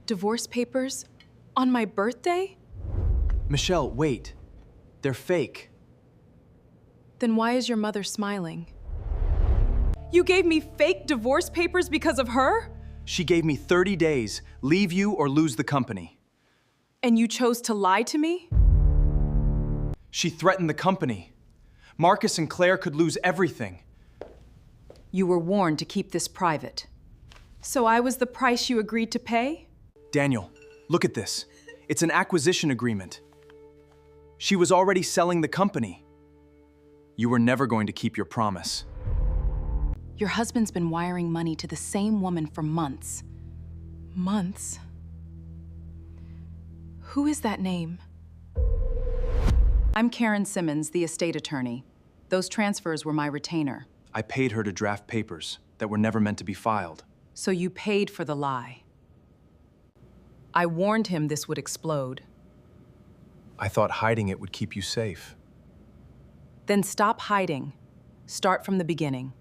Divorce papers? On my birthday? Michelle, wait. They're fake. Then why is your mother smiling? You gave me fake divorce papers because of her? She gave me 30 days. Leave you or lose the company. And you chose to lie to me? She threatened the company. Marcus and Claire could lose everything. You were warned to keep this private. So I was the price you agreed to pay? Daniel, look at this. It's an acquisition agreement. She was already selling the company. You were never going to keep your promise. Your husband's been wiring money to the same woman for months. Months? Who is that name? I'm Karen Simmons, the estate attorney. Those transfers were my retainer. I paid her to draft papers that were never meant to be filed. So you paid for the lie. I warned him this would explode. I thought hiding it would keep you safe. Then stop hiding. Start from the beginning.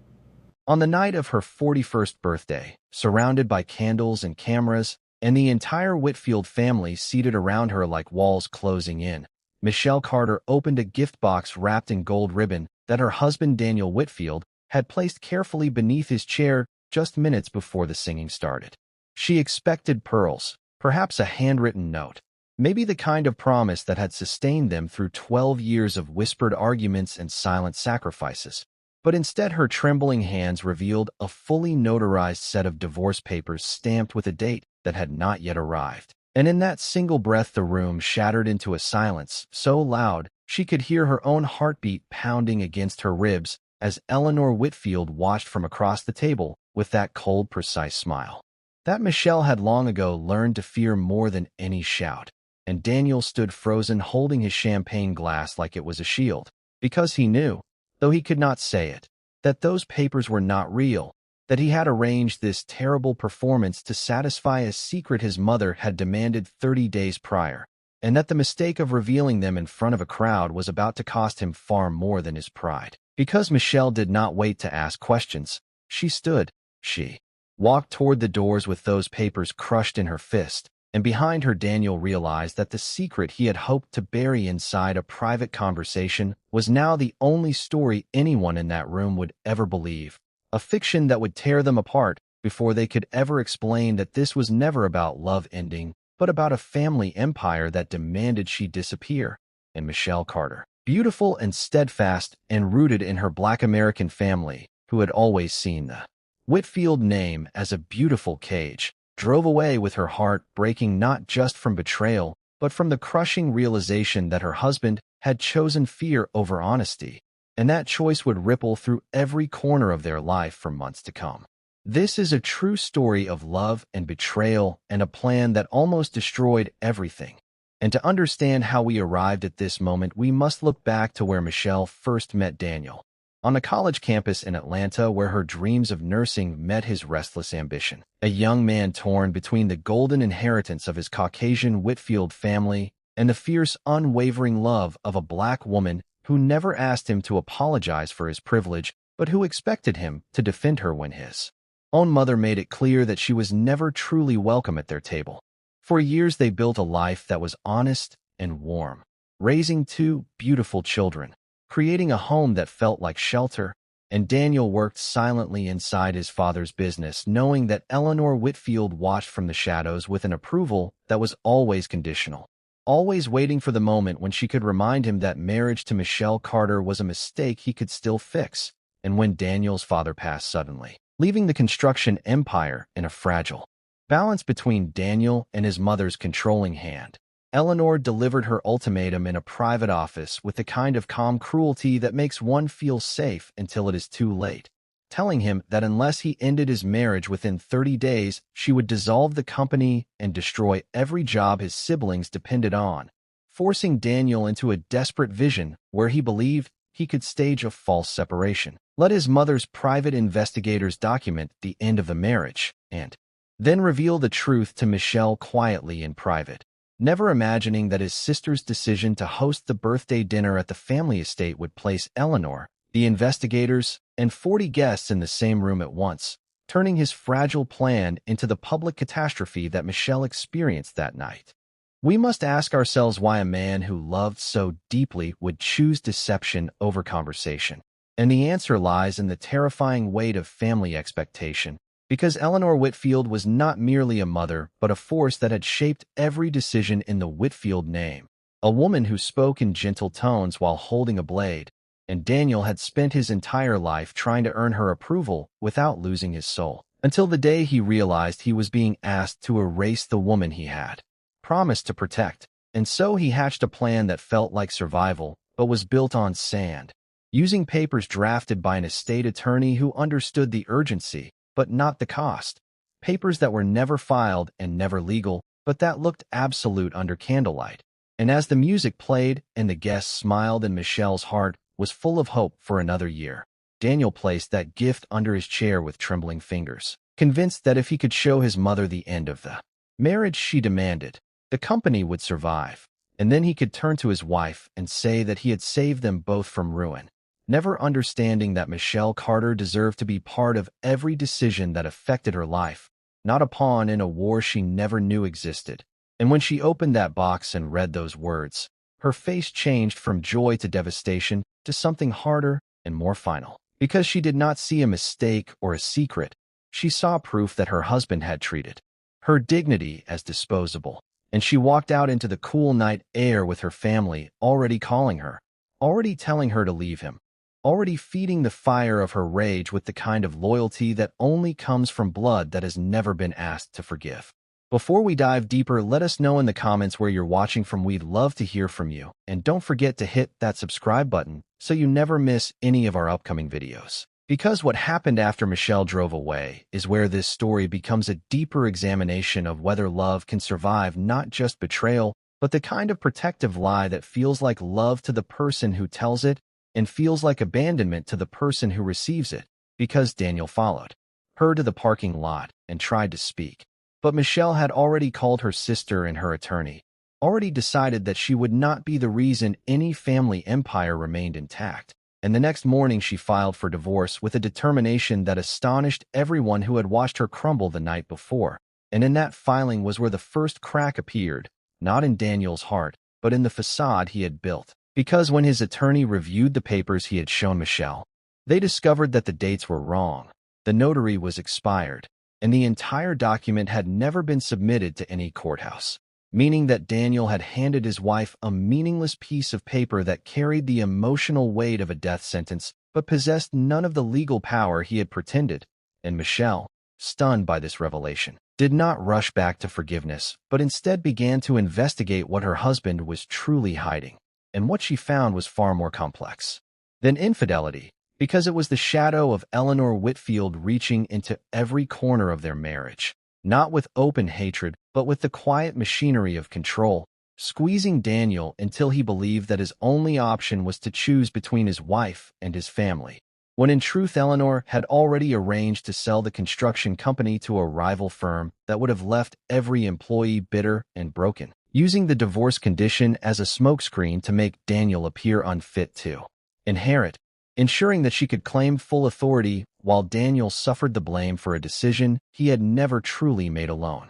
On the night of her 41st birthday, surrounded by candles and cameras, and the entire Whitfield family seated around her like walls closing in, Michelle Carter opened a gift box wrapped in gold ribbon that her husband Daniel Whitfield had placed carefully beneath his chair just minutes before the singing started. She expected pearls, perhaps a handwritten note, maybe the kind of promise that had sustained them through 12 years of whispered arguments and silent sacrifices. But instead, her trembling hands revealed a fully notarized set of divorce papers stamped with a date that had not yet arrived. And in that single breath, the room shattered into a silence so loud she could hear her own heartbeat pounding against her ribs as Eleanor Whitfield watched from across the table with that cold, precise smile that Michelle had long ago learned to fear more than any shout. And Daniel stood frozen, holding his champagne glass like it was a shield, because he knew, though he could not say it, that those papers were not real, that he had arranged this terrible performance to satisfy a secret his mother had demanded 30 days prior, and that the mistake of revealing them in front of a crowd was about to cost him far more than his pride. Because Michelle did not wait to ask questions, she walked toward the doors with those papers crushed in her fist, and behind her Daniel realized that the secret he had hoped to bury inside a private conversation was now the only story anyone in that room would ever believe, a fiction that would tear them apart before they could ever explain that this was never about love ending, but about a family empire that demanded she disappear. And Michelle Carter, beautiful and steadfast and rooted in her Black American family, who had always seen the Whitfield name as a beautiful cage, drove away with her heart breaking not just from betrayal, but from the crushing realization that her husband had chosen fear over honesty, and that choice would ripple through every corner of their life for months to come. This is a true story of love and betrayal and a plan that almost destroyed everything. And to understand how we arrived at this moment, we must look back to where Michelle first met Daniel, on a college campus in Atlanta where her dreams of nursing met his restless ambition. A young man torn between the golden inheritance of his Caucasian Whitfield family and the fierce, unwavering love of a Black woman who never asked him to apologize for his privilege, but who expected him to defend her when his own mother made it clear that she was never truly welcome at their table. For years, they built a life that was honest and warm, raising two beautiful children, creating a home that felt like shelter, and Daniel worked silently inside his father's business, knowing that Eleanor Whitfield watched from the shadows with an approval that was always conditional, always waiting for the moment when she could remind him that marriage to Michelle Carter was a mistake he could still fix. And when Daniel's father passed suddenly, leaving the construction empire in a fragile balance between Daniel and his mother's controlling hand, Eleanor delivered her ultimatum in a private office with the kind of calm cruelty that makes one feel safe until it is too late, telling him that unless he ended his marriage within 30 days, she would dissolve the company and destroy every job his siblings depended on, forcing Daniel into a desperate vision where he believed he could stage a false separation, let his mother's private investigators document the end of the marriage, and then reveal the truth to Michelle quietly in private, never imagining that his sister's decision to host the birthday dinner at the family estate would place Eleanor, the investigators, and 40 guests in the same room at once, turning his fragile plan into the public catastrophe that Michelle experienced that night. We must ask ourselves why a man who loved so deeply would choose deception over conversation. And the answer lies in the terrifying weight of family expectation, because Eleanor Whitfield was not merely a mother, but a force that had shaped every decision in the Whitfield name. A woman who spoke in gentle tones while holding a blade, and Daniel had spent his entire life trying to earn her approval without losing his soul, until the day he realized he was being asked to erase the woman he had promised to protect. And so he hatched a plan that felt like survival, but was built on sand, using papers drafted by an estate attorney who understood the urgency, but not the cost. Papers that were never filed and never legal, but that looked absolute under candlelight. And as the music played and the guests smiled and Michelle's heart was full of hope for another year, Daniel placed that gift under his chair with trembling fingers, convinced that if he could show his mother the end of the marriage she demanded, the company would survive, and then he could turn to his wife and say that he had saved them both from ruin, never understanding that Michelle Carter deserved to be part of every decision that affected her life, not a pawn in a war she never knew existed. And when she opened that box and read those words, her face changed from joy to devastation to something harder and more final. Because she did not see a mistake or a secret, she saw proof that her husband had treated her dignity as disposable. And she walked out into the cool night air with her family already calling her, already telling her to leave him, already feeding the fire of her rage with the kind of loyalty that only comes from blood that has never been asked to forgive. Before we dive deeper, let us know in the comments where you're watching from. We'd love to hear from you. And don't forget to hit that subscribe button so you never miss any of our upcoming videos. Because what happened after Michelle drove away is where this story becomes a deeper examination of whether love can survive not just betrayal, but the kind of protective lie that feels like love to the person who tells it and feels like abandonment to the person who receives it. Because Daniel followed her to the parking lot and tried to speak, but Michelle had already called her sister and her attorney, already decided that she would not be the reason any family empire remained intact. And the next morning she filed for divorce with a determination that astonished everyone who had watched her crumble the night before. And in that filing was where the first crack appeared, not in Daniel's heart, but in the facade he had built. Because when his attorney reviewed the papers he had shown Michelle, they discovered that the dates were wrong, the notary was expired, and the entire document had never been submitted to any courthouse, meaning that Daniel had handed his wife a meaningless piece of paper that carried the emotional weight of a death sentence, but possessed none of the legal power he had pretended. And Michelle, stunned by this revelation, did not rush back to forgiveness, but instead began to investigate what her husband was truly hiding. And what she found was far more complex than infidelity, because it was the shadow of Eleanor Whitfield reaching into every corner of their marriage, not with open hatred, but with the quiet machinery of control, squeezing Daniel until he believed that his only option was to choose between his wife and his family, when in truth Eleanor had already arranged to sell the construction company to a rival firm that would have left every employee bitter and broken, using the divorce condition as a smokescreen to make Daniel appear unfit to inherit, ensuring that she could claim full authority while Daniel suffered the blame for a decision he had never truly made alone.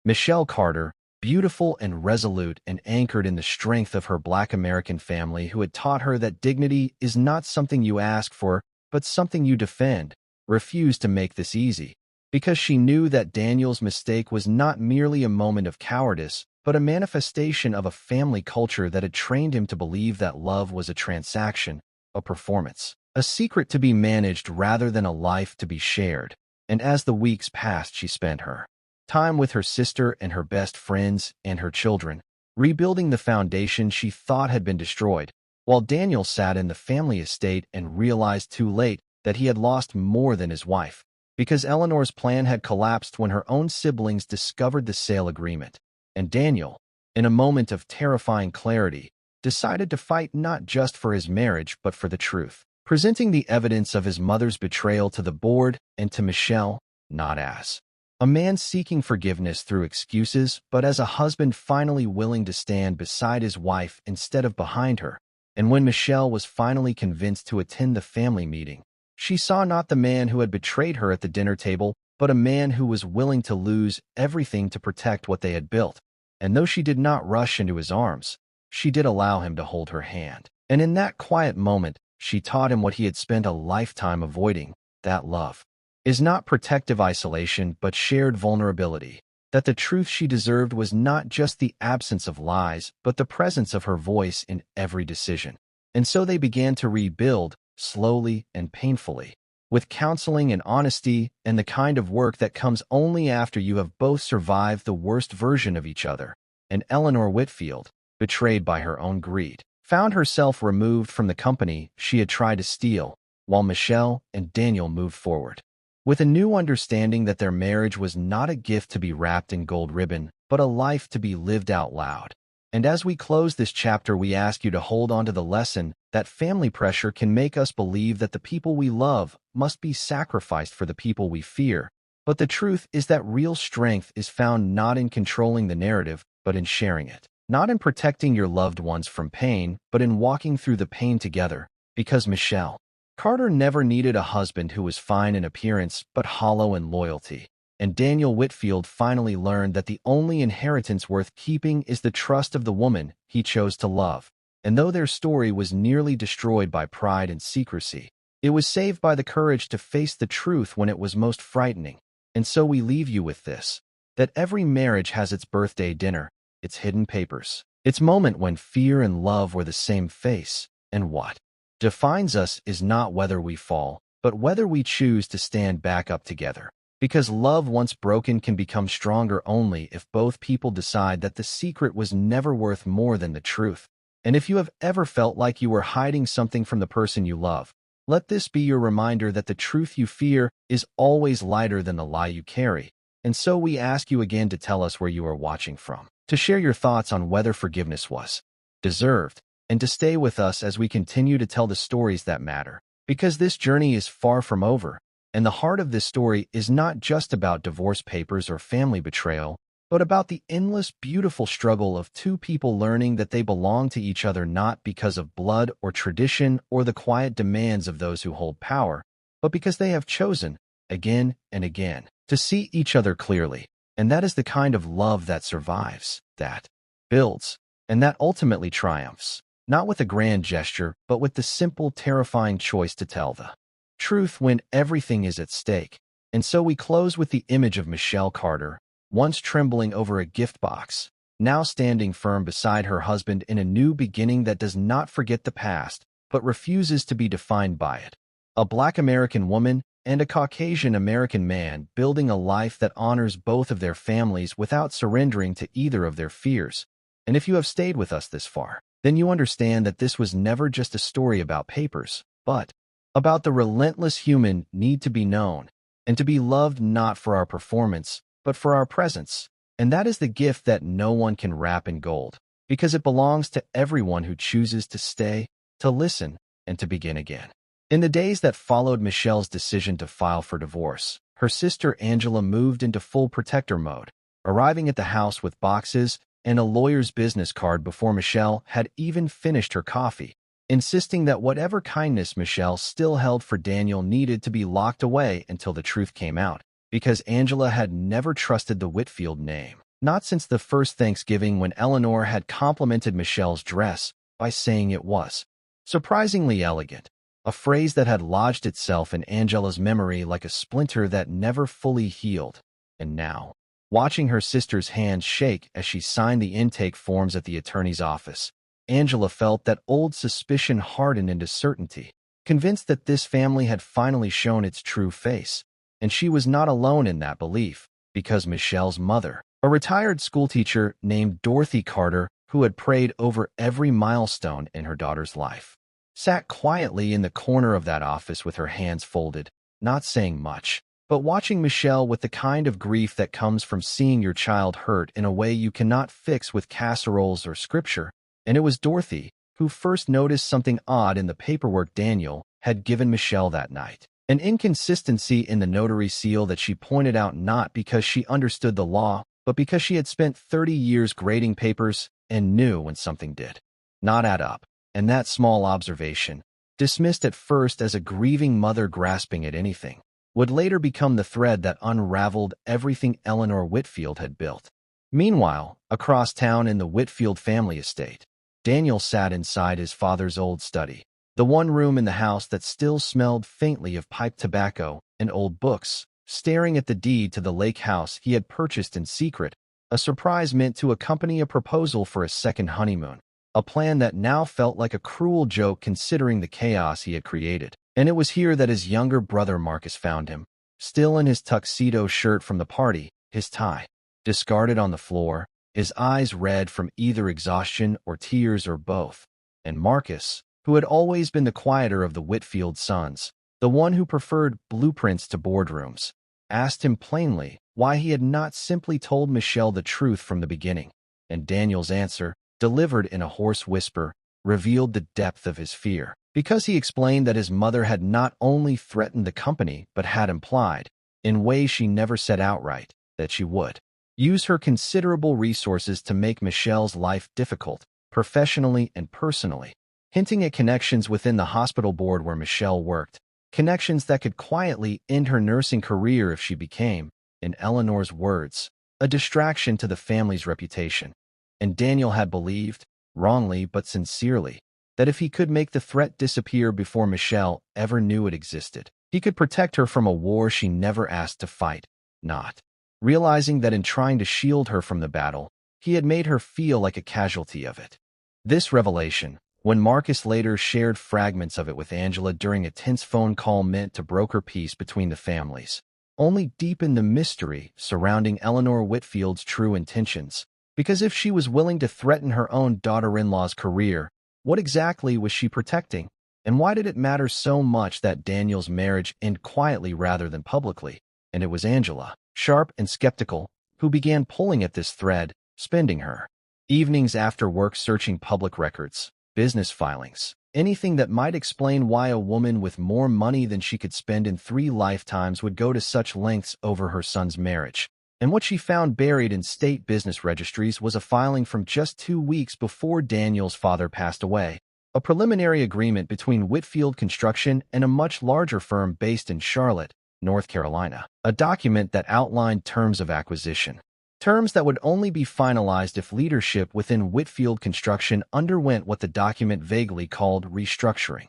Michelle Carter, beautiful and resolute and anchored in the strength of her Black American family who had taught her that dignity is not something you ask for, but something you defend, refused to make this easy, because she knew that Daniel's mistake was not merely a moment of cowardice, but a manifestation of a family culture that had trained him to believe that love was a transaction, a performance, a secret to be managed rather than a life to be shared. And as the weeks passed, she spent her time with her sister and her best friends and her children, rebuilding the foundation she thought had been destroyed, while Daniel sat in the family estate and realized too late that he had lost more than his wife, because Eleanor's plan had collapsed when her own siblings discovered the sale agreement. And Daniel, in a moment of terrifying clarity, decided to fight not just for his marriage but for the truth, presenting the evidence of his mother's betrayal to the board and to Michelle, not as a man seeking forgiveness through excuses, but as a husband finally willing to stand beside his wife instead of behind her. And when Michelle was finally convinced to attend the family meeting, she saw not the man who had betrayed her at the dinner table, but a man who was willing to lose everything to protect what they had built. And though she did not rush into his arms, she did allow him to hold her hand. And in that quiet moment, she taught him what he had spent a lifetime avoiding, that love is not protective isolation but shared vulnerability, that the truth she deserved was not just the absence of lies but the presence of her voice in every decision. And so they began to rebuild, slowly and painfully, with counseling and honesty and the kind of work that comes only after you have both survived the worst version of each other. And Eleanor Whitfield, betrayed by her own greed, found herself removed from the company she had tried to steal, while Michelle and Daniel moved forward, with a new understanding that their marriage was not a gift to be wrapped in gold ribbon, but a life to be lived out loud. And as we close this chapter, we ask you to hold on to the lesson that family pressure can make us believe that the people we love must be sacrificed for the people we fear. But the truth is that real strength is found not in controlling the narrative, but in sharing it. Not in protecting your loved ones from pain, but in walking through the pain together. Because Michelle Carter never needed a husband who was fine in appearance but hollow in loyalty. And Daniel Whitfield finally learned that the only inheritance worth keeping is the trust of the woman he chose to love. And though their story was nearly destroyed by pride and secrecy, it was saved by the courage to face the truth when it was most frightening. And so we leave you with this, that every marriage has its birthday dinner, its hidden papers, its moment when fear and love were the same face, and what defines us is not whether we fall, but whether we choose to stand back up together. Because love once broken can become stronger only if both people decide that the secret was never worth more than the truth. And if you have ever felt like you were hiding something from the person you love, let this be your reminder that the truth you fear is always lighter than the lie you carry. And so we ask you again to tell us where you are watching from, to share your thoughts on whether forgiveness was deserved, and to stay with us as we continue to tell the stories that matter. Because this journey is far from over, and the heart of this story is not just about divorce papers or family betrayal, but about the endless, beautiful struggle of two people learning that they belong to each other not because of blood or tradition or the quiet demands of those who hold power, but because they have chosen, again and again, to see each other clearly. And that is the kind of love that survives, that builds, and that ultimately triumphs. Not with a grand gesture, but with the simple, terrifying choice to tell the truth when everything is at stake. And so we close with the image of Michelle Carter, once trembling over a gift box, now standing firm beside her husband in a new beginning that does not forget the past, but refuses to be defined by it. A Black American woman and a Caucasian American man building a life that honors both of their families without surrendering to either of their fears. And if you have stayed with us this far, then you understand that this was never just a story about papers, but about the relentless human need to be known and to be loved not for our performance, but for our presence. And that is the gift that no one can wrap in gold, because it belongs to everyone who chooses to stay, to listen, and to begin again. In the days that followed Michelle's decision to file for divorce, her sister Angela moved into full protector mode, arriving at the house with boxes and a lawyer's business card before Michelle had even finished her coffee, insisting that whatever kindness Michelle still held for Daniel needed to be locked away until the truth came out, because Angela had never trusted the Whitfield name, not since the first Thanksgiving when Eleanor had complimented Michelle's dress by saying it was surprisingly elegant, a phrase that had lodged itself in Angela's memory like a splinter that never fully healed. And now, watching her sister's hands shake as she signed the intake forms at the attorney's office, Angela felt that old suspicion hardened into certainty, convinced that this family had finally shown its true face. And she was not alone in that belief, because Michelle's mother, a retired schoolteacher named Dorothy Carter, who had prayed over every milestone in her daughter's life, sat quietly in the corner of that office with her hands folded, not saying much, but watching Michelle with the kind of grief that comes from seeing your child hurt in a way you cannot fix with casseroles or scripture. And it was Dorothy who first noticed something odd in the paperwork Daniel had given Michelle that night. An inconsistency in the notary seal that she pointed out not because she understood the law, but because she had spent 30 years grading papers and knew when something did not add up. And that small observation, dismissed at first as a grieving mother grasping at anything, would later become the thread that unraveled everything Eleanor Whitfield had built. Meanwhile, across town in the Whitfield family estate, Daniel sat inside his father's old study, the one room in the house that still smelled faintly of pipe tobacco and old books, staring at the deed to the lake house he had purchased in secret, a surprise meant to accompany a proposal for a second honeymoon, a plan that now felt like a cruel joke considering the chaos he had created. And it was here that his younger brother Marcus found him, still in his tuxedo shirt from the party, his tie discarded on the floor, his eyes red from either exhaustion or tears or both. And Marcus, who had always been the quieter of the Whitfield sons, the one who preferred blueprints to boardrooms, asked him plainly why he had not simply told Michelle the truth from the beginning. And Daniel's answer, delivered in a hoarse whisper, revealed the depth of his fear. Because he explained that his mother had not only threatened the company, but had implied, in ways she never said outright, that she would use her considerable resources to make Michelle's life difficult, professionally and personally, hinting at connections within the hospital board where Michelle worked, connections that could quietly end her nursing career if she became, in Eleanor's words, a distraction to the family's reputation. And Daniel had believed, wrongly but sincerely, that if he could make the threat disappear before Michelle ever knew it existed, he could protect her from a war she never asked to fight, not realizing that in trying to shield her from the battle, he had made her feel like a casualty of it. This revelation, when Marcus later shared fragments of it with Angela during a tense phone call meant to broker peace between the families, only deepened the mystery surrounding Eleanor Whitfield's true intentions. Because if she was willing to threaten her own daughter-in-law's career, what exactly was she protecting? And why did it matter so much that Daniel's marriage end quietly rather than publicly? And it was Angela, sharp and skeptical, who began pulling at this thread, spending her evenings after work searching public records, business filings, anything that might explain why a woman with more money than she could spend in 3 lifetimes would go to such lengths over her son's marriage. And what she found buried in state business registries was a filing from just 2 weeks before Daniel's father passed away, a preliminary agreement between Whitfield Construction and a much larger firm based in Charlotte, North Carolina, a document that outlined terms of acquisition, terms that would only be finalized if leadership within Whitfield Construction underwent what the document vaguely called restructuring.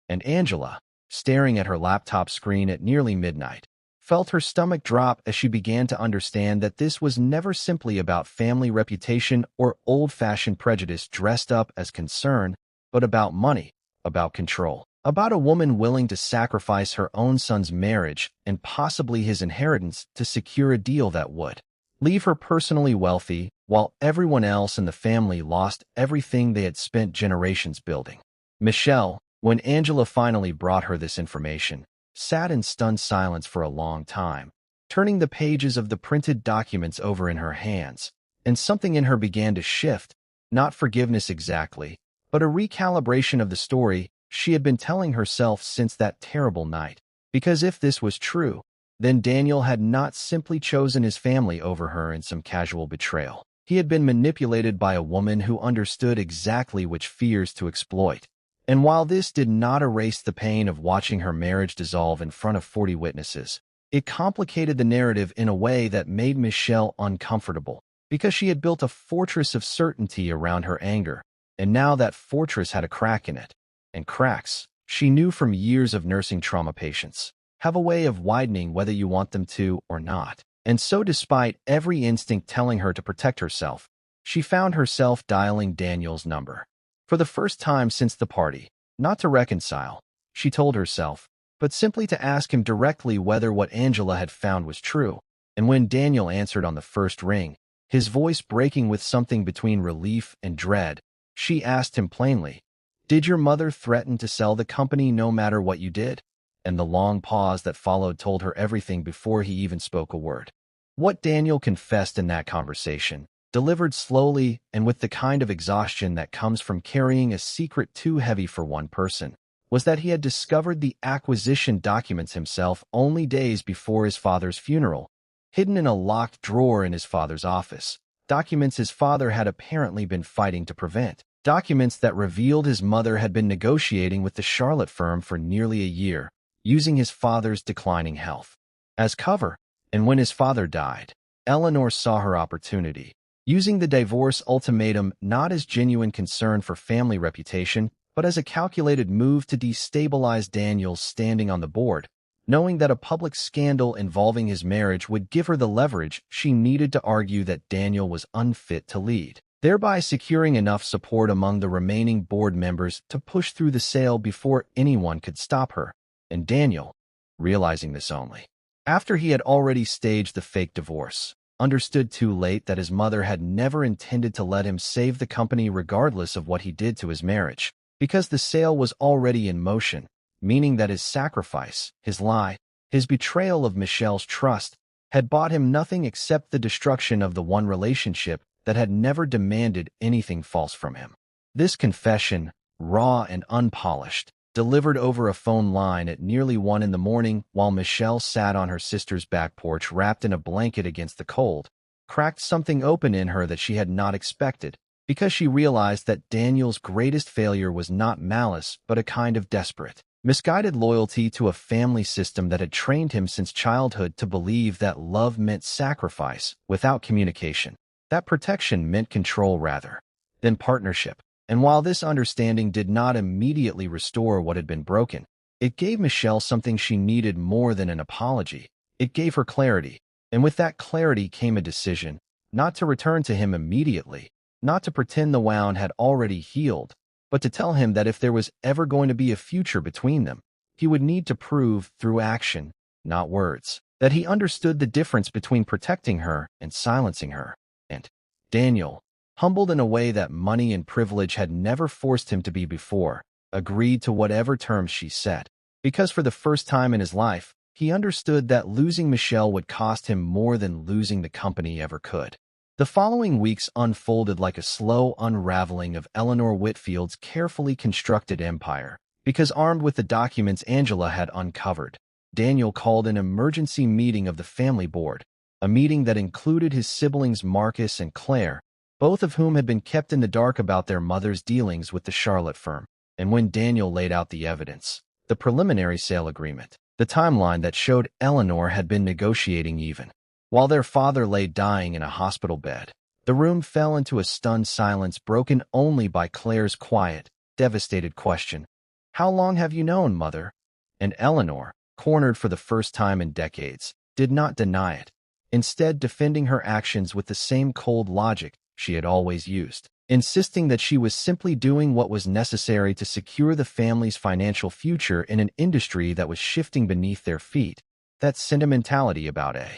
And Angela, staring at her laptop screen at nearly midnight, felt her stomach drop as she began to understand that this was never simply about family reputation or old-fashioned prejudice dressed up as concern, but about money, about control, about a woman willing to sacrifice her own son's marriage and possibly his inheritance to secure a deal that would leave her personally wealthy, while everyone else in the family lost everything they had spent generations building. Michelle, when Angela finally brought her this information, sat in stunned silence for a long time, turning the pages of the printed documents over in her hands, and something in her began to shift, not forgiveness exactly, but a recalibration of the story she had been telling herself since that terrible night. Because if this was true, then Daniel had not simply chosen his family over her in some casual betrayal. He had been manipulated by a woman who understood exactly which fears to exploit. And while this did not erase the pain of watching her marriage dissolve in front of 40 witnesses, it complicated the narrative in a way that made Michelle uncomfortable, because she had built a fortress of certainty around her anger, and now that fortress had a crack in it. And cracks, she knew from years of nursing trauma patients, have a way of widening whether you want them to or not. And so despite every instinct telling her to protect herself, she found herself dialing Daniel's number. For the first time since the party, not to reconcile, she told herself, but simply to ask him directly whether what Angela had found was true. And when Daniel answered on the first ring, his voice breaking with something between relief and dread, she asked him plainly, "Did your mother threaten to sell the company no matter what you did?" And the long pause that followed told her everything before he even spoke a word. What Daniel confessed in that conversation, delivered slowly and with the kind of exhaustion that comes from carrying a secret too heavy for one person, was that he had discovered the acquisition documents himself only days before his father's funeral, hidden in a locked drawer in his father's office. Documents his father had apparently been fighting to prevent. Documents that revealed his mother had been negotiating with the Charlotte firm for nearly a year, using his father's declining health as cover. And when his father died, Eleanor saw her opportunity, using the divorce ultimatum not as genuine concern for family reputation, but as a calculated move to destabilize Daniel's standing on the board, knowing that a public scandal involving his marriage would give her the leverage she needed to argue that Daniel was unfit to lead, thereby securing enough support among the remaining board members to push through the sale before anyone could stop her. And Daniel, realizing this only after he had already staged the fake divorce, understood too late that his mother had never intended to let him save the company regardless of what he did to his marriage, because the sale was already in motion, meaning that his sacrifice, his lie, his betrayal of Michelle's trust, had bought him nothing except the destruction of the one relationship that had never demanded anything false from him. This confession, raw and unpolished, delivered over a phone line at nearly 1 a.m. while Michelle sat on her sister's back porch wrapped in a blanket against the cold, cracked something open in her that she had not expected, because she realized that Daniel's greatest failure was not malice but a kind of desperate, misguided loyalty to a family system that had trained him since childhood to believe that love meant sacrifice without communication, that protection meant control rather than partnership. And while this understanding did not immediately restore what had been broken, it gave Michelle something she needed more than an apology. It gave her clarity, and with that clarity came a decision, not to return to him immediately, not to pretend the wound had already healed, but to tell him that if there was ever going to be a future between them, he would need to prove through action, not words, that he understood the difference between protecting her and silencing her. And Daniel, humbled in a way that money and privilege had never forced him to be before, agreed to whatever terms she set, because for the first time in his life, he understood that losing Michelle would cost him more than losing the company ever could. The following weeks unfolded like a slow unraveling of Eleanor Whitfield's carefully constructed empire, because armed with the documents Angela had uncovered, Daniel called an emergency meeting of the family board, a meeting that included his siblings Marcus and Claire, both of whom had been kept in the dark about their mother's dealings with the Charlotte firm. And when Daniel laid out the evidence, the preliminary sale agreement, the timeline that showed Eleanor had been negotiating even, while their father lay dying in a hospital bed, the room fell into a stunned silence broken only by Claire's quiet, devastated question, "How long have you known, Mother?" And Eleanor, cornered for the first time in decades, did not deny it, instead defending her actions with the same cold logic she had always used, insisting that she was simply doing what was necessary to secure the family's financial future in an industry that was shifting beneath their feet. That sentimentality about a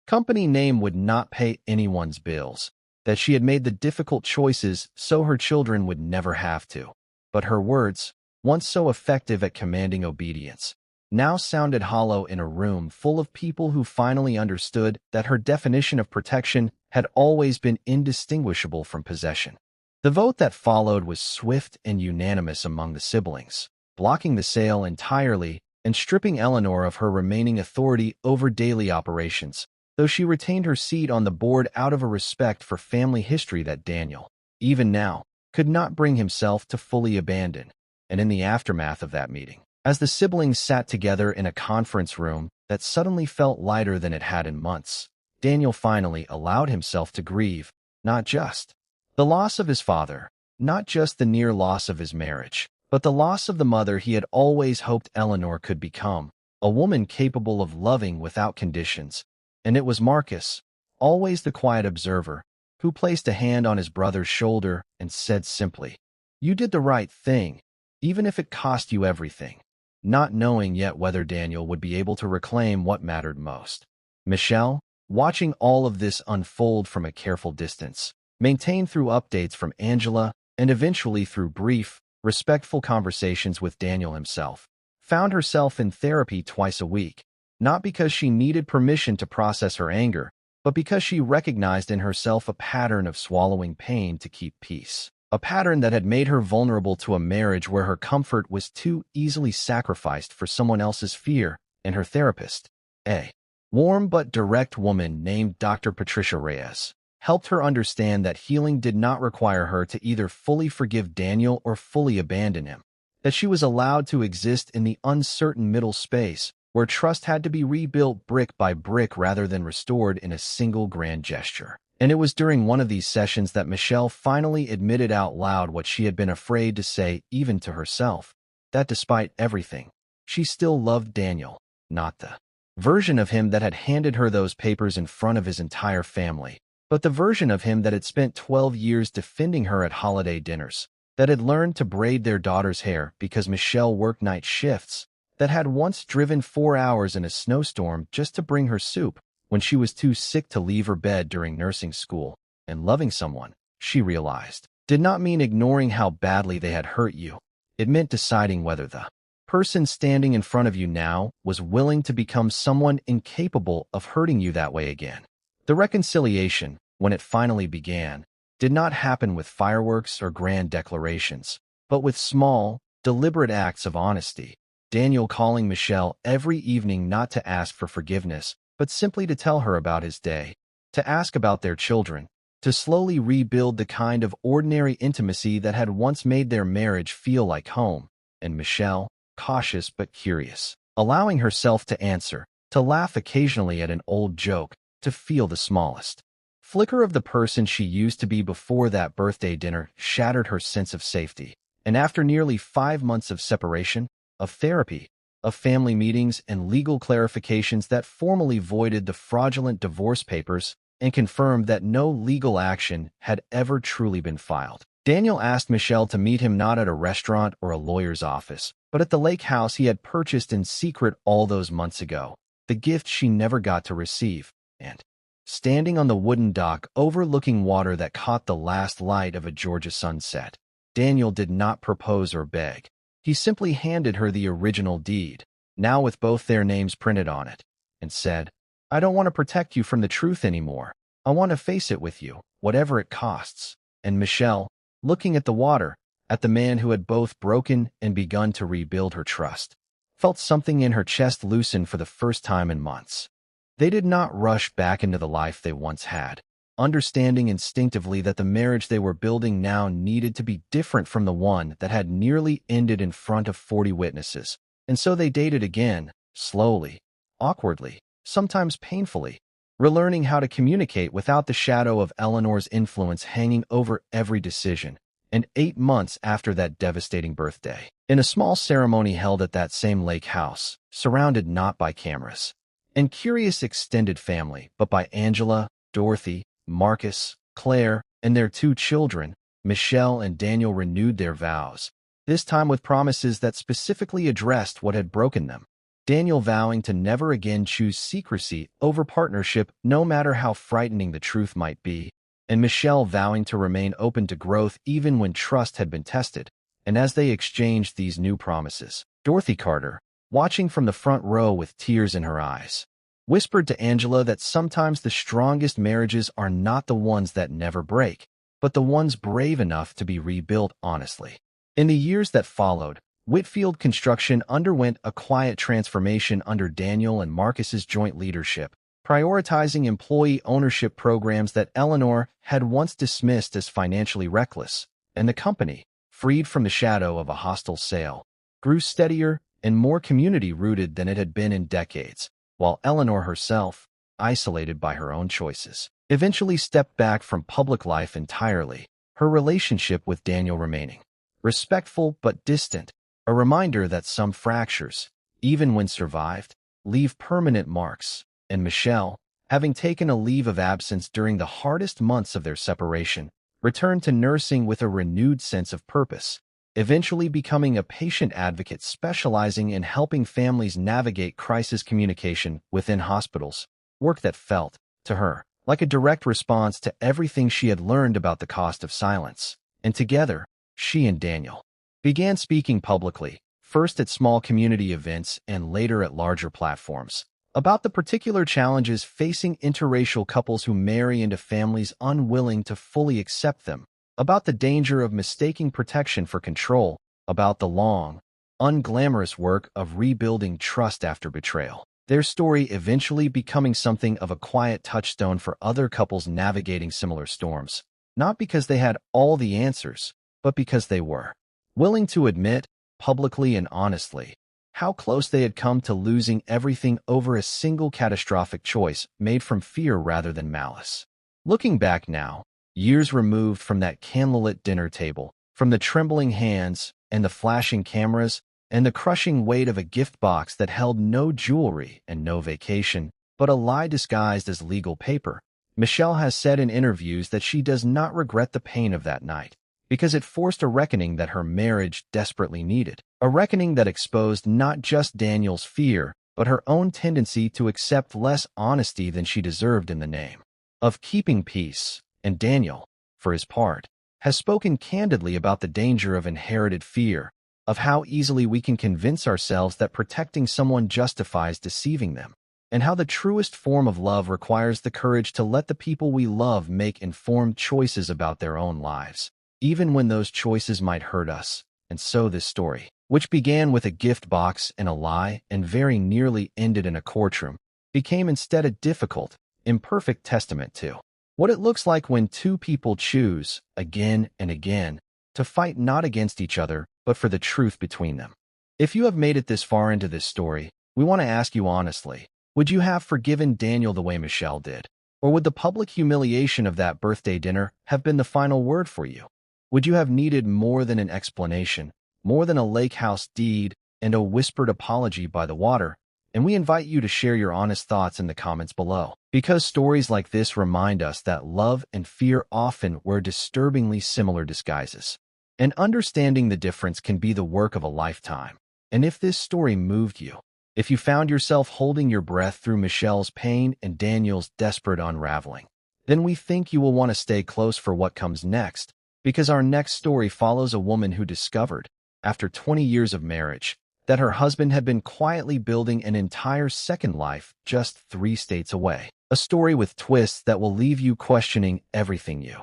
company name would not pay anyone's bills, that she had made the difficult choices so her children would never have to. But her words, once so effective at commanding obedience, now sounded hollow in a room full of people who finally understood that her definition of protection had always been indistinguishable from possession. The vote that followed was swift and unanimous among the siblings, blocking the sale entirely and stripping Eleanor of her remaining authority over daily operations, though she retained her seat on the board out of a respect for family history that Daniel, even now, could not bring himself to fully abandon. And in the aftermath of that meeting, as the siblings sat together in a conference room that suddenly felt lighter than it had in months, Daniel finally allowed himself to grieve, not just the loss of his father, not just the near loss of his marriage, but the loss of the mother he had always hoped Eleanor could become, a woman capable of loving without conditions. And it was Marcus, always the quiet observer, who placed a hand on his brother's shoulder and said simply, "You did the right thing, even if it cost you everything," not knowing yet whether Daniel would be able to reclaim what mattered most. Michelle, watching all of this unfold from a careful distance, maintained through updates from Angela and eventually through brief, respectful conversations with Daniel himself, found herself in therapy twice a week, not because she needed permission to process her anger, but because she recognized in herself a pattern of swallowing pain to keep peace, a pattern that had made her vulnerable to a marriage where her comfort was too easily sacrificed for someone else's fear. And her therapist, a warm but direct woman named Dr. Patricia Reyes, helped her understand that healing did not require her to either fully forgive Daniel or fully abandon him. that she was allowed to exist in the uncertain middle space where trust had to be rebuilt brick by brick rather than restored in a single grand gesture. And it was during one of these sessions that Michelle finally admitted out loud what she had been afraid to say even to herself, that despite everything, she still loved Daniel, not the version of him that had handed her those papers in front of his entire family, but the version of him that had spent 12 years defending her at holiday dinners, that had learned to braid their daughter's hair because Michelle worked night shifts, that had once driven 4 hours in a snowstorm just to bring her soup when she was too sick to leave her bed during nursing school. And loving someone, she realized, did not mean ignoring how badly they had hurt you. It meant deciding whether the person standing in front of you now was willing to become someone incapable of hurting you that way again. The reconciliation, when it finally began, did not happen with fireworks or grand declarations, but with small, deliberate acts of honesty. Daniel calling Michelle every evening not to ask for forgiveness, but simply to tell her about his day, to ask about their children, to slowly rebuild the kind of ordinary intimacy that had once made their marriage feel like home. And Michelle, cautious but curious, allowing herself to answer, to laugh occasionally at an old joke, to feel the smallest flicker of the person she used to be before that birthday dinner shattered her sense of safety. And after nearly 5 months of separation, of therapy, of family meetings and legal clarifications that formally voided the fraudulent divorce papers and confirmed that no legal action had ever truly been filed, Daniel asked Michelle to meet him not at a restaurant or a lawyer's office, but at the lake house he had purchased in secret all those months ago, the gift she never got to receive. And standing on the wooden dock overlooking water that caught the last light of a Georgia sunset, Daniel did not propose or beg. He simply handed her the original deed, now with both their names printed on it, and said, "I don't want to protect you from the truth anymore. I want to face it with you, whatever it costs." And Michelle, looking at the water, at the man who had both broken and begun to rebuild her trust, felt something in her chest loosen for the first time in months. They did not rush back into the life they once had, understanding instinctively that the marriage they were building now needed to be different from the one that had nearly ended in front of 40 witnesses. And so they dated again, slowly, awkwardly, sometimes painfully, relearning how to communicate without the shadow of Eleanor's influence hanging over every decision. And 8 months after that devastating birthday, in a small ceremony held at that same lake house, surrounded not by cameras and curious extended family, but by Angela, Dorothy, Marcus, Claire, and their 2 children, Michelle and Daniel renewed their vows, this time with promises that specifically addressed what had broken them. Daniel vowing to never again choose secrecy over partnership, no matter how frightening the truth might be, and Michelle vowing to remain open to growth even when trust had been tested. And as they exchanged these new promises, Dorothy Carter, watching from the front row with tears in her eyes, whispered to Angela that sometimes the strongest marriages are not the ones that never break, but the ones brave enough to be rebuilt honestly. In the years that followed, Whitfield Construction underwent a quiet transformation under Daniel and Marcus's joint leadership, prioritizing employee ownership programs that Eleanor had once dismissed as financially reckless, and the company, freed from the shadow of a hostile sale, grew steadier and more community-rooted than it had been in decades, while Eleanor herself, isolated by her own choices, eventually stepped back from public life entirely, her relationship with Daniel remaining respectful but distant, a reminder that some fractures, even when survived, leave permanent marks. And Michelle, having taken a leave of absence during the hardest months of their separation, returned to nursing with a renewed sense of purpose, eventually becoming a patient advocate specializing in helping families navigate crisis communication within hospitals, work that felt, to her, like a direct response to everything she had learned about the cost of silence. And together, she and Daniel began speaking publicly, first at small community events and later at larger platforms, about the particular challenges facing interracial couples who marry into families unwilling to fully accept them, about the danger of mistaking protection for control, about the long, unglamorous work of rebuilding trust after betrayal. Their story eventually becoming something of a quiet touchstone for other couples navigating similar storms, not because they had all the answers, but because they were willing to admit, publicly and honestly, how close they had come to losing everything over a single catastrophic choice made from fear rather than malice. Looking back now, years removed from that candlelit dinner table, from the trembling hands and the flashing cameras and the crushing weight of a gift box that held no jewelry and no vacation, but a lie disguised as legal paper, Michelle has said in interviews that she does not regret the pain of that night, because it forced a reckoning that her marriage desperately needed. A reckoning that exposed not just Daniel's fear, but her own tendency to accept less honesty than she deserved in the name of keeping peace. And Daniel, for his part, has spoken candidly about the danger of inherited fear, of how easily we can convince ourselves that protecting someone justifies deceiving them, and how the truest form of love requires the courage to let the people we love make informed choices about their own lives, even when those choices might hurt us. And so this story, which began with a gift box and a lie and very nearly ended in a courtroom, became instead a difficult, imperfect testament to what it looks like when two people choose, again and again, to fight not against each other, but for the truth between them. If you have made it this far into this story, we want to ask you honestly, would you have forgiven Daniel the way Michelle did? Or would the public humiliation of that birthday dinner have been the final word for you? Would you have needed more than an explanation, more than a lake house deed and a whispered apology by the water? And we invite you to share your honest thoughts in the comments below, because stories like this remind us that love and fear often wear disturbingly similar disguises. And understanding the difference can be the work of a lifetime. And if this story moved you, if you found yourself holding your breath through Michelle's pain and Daniel's desperate unraveling, then we think you will want to stay close for what comes next, because our next story follows a woman who discovered, after 20 years of marriage, that her husband had been quietly building an entire second life just 3 states away. A story with twists that will leave you questioning everything you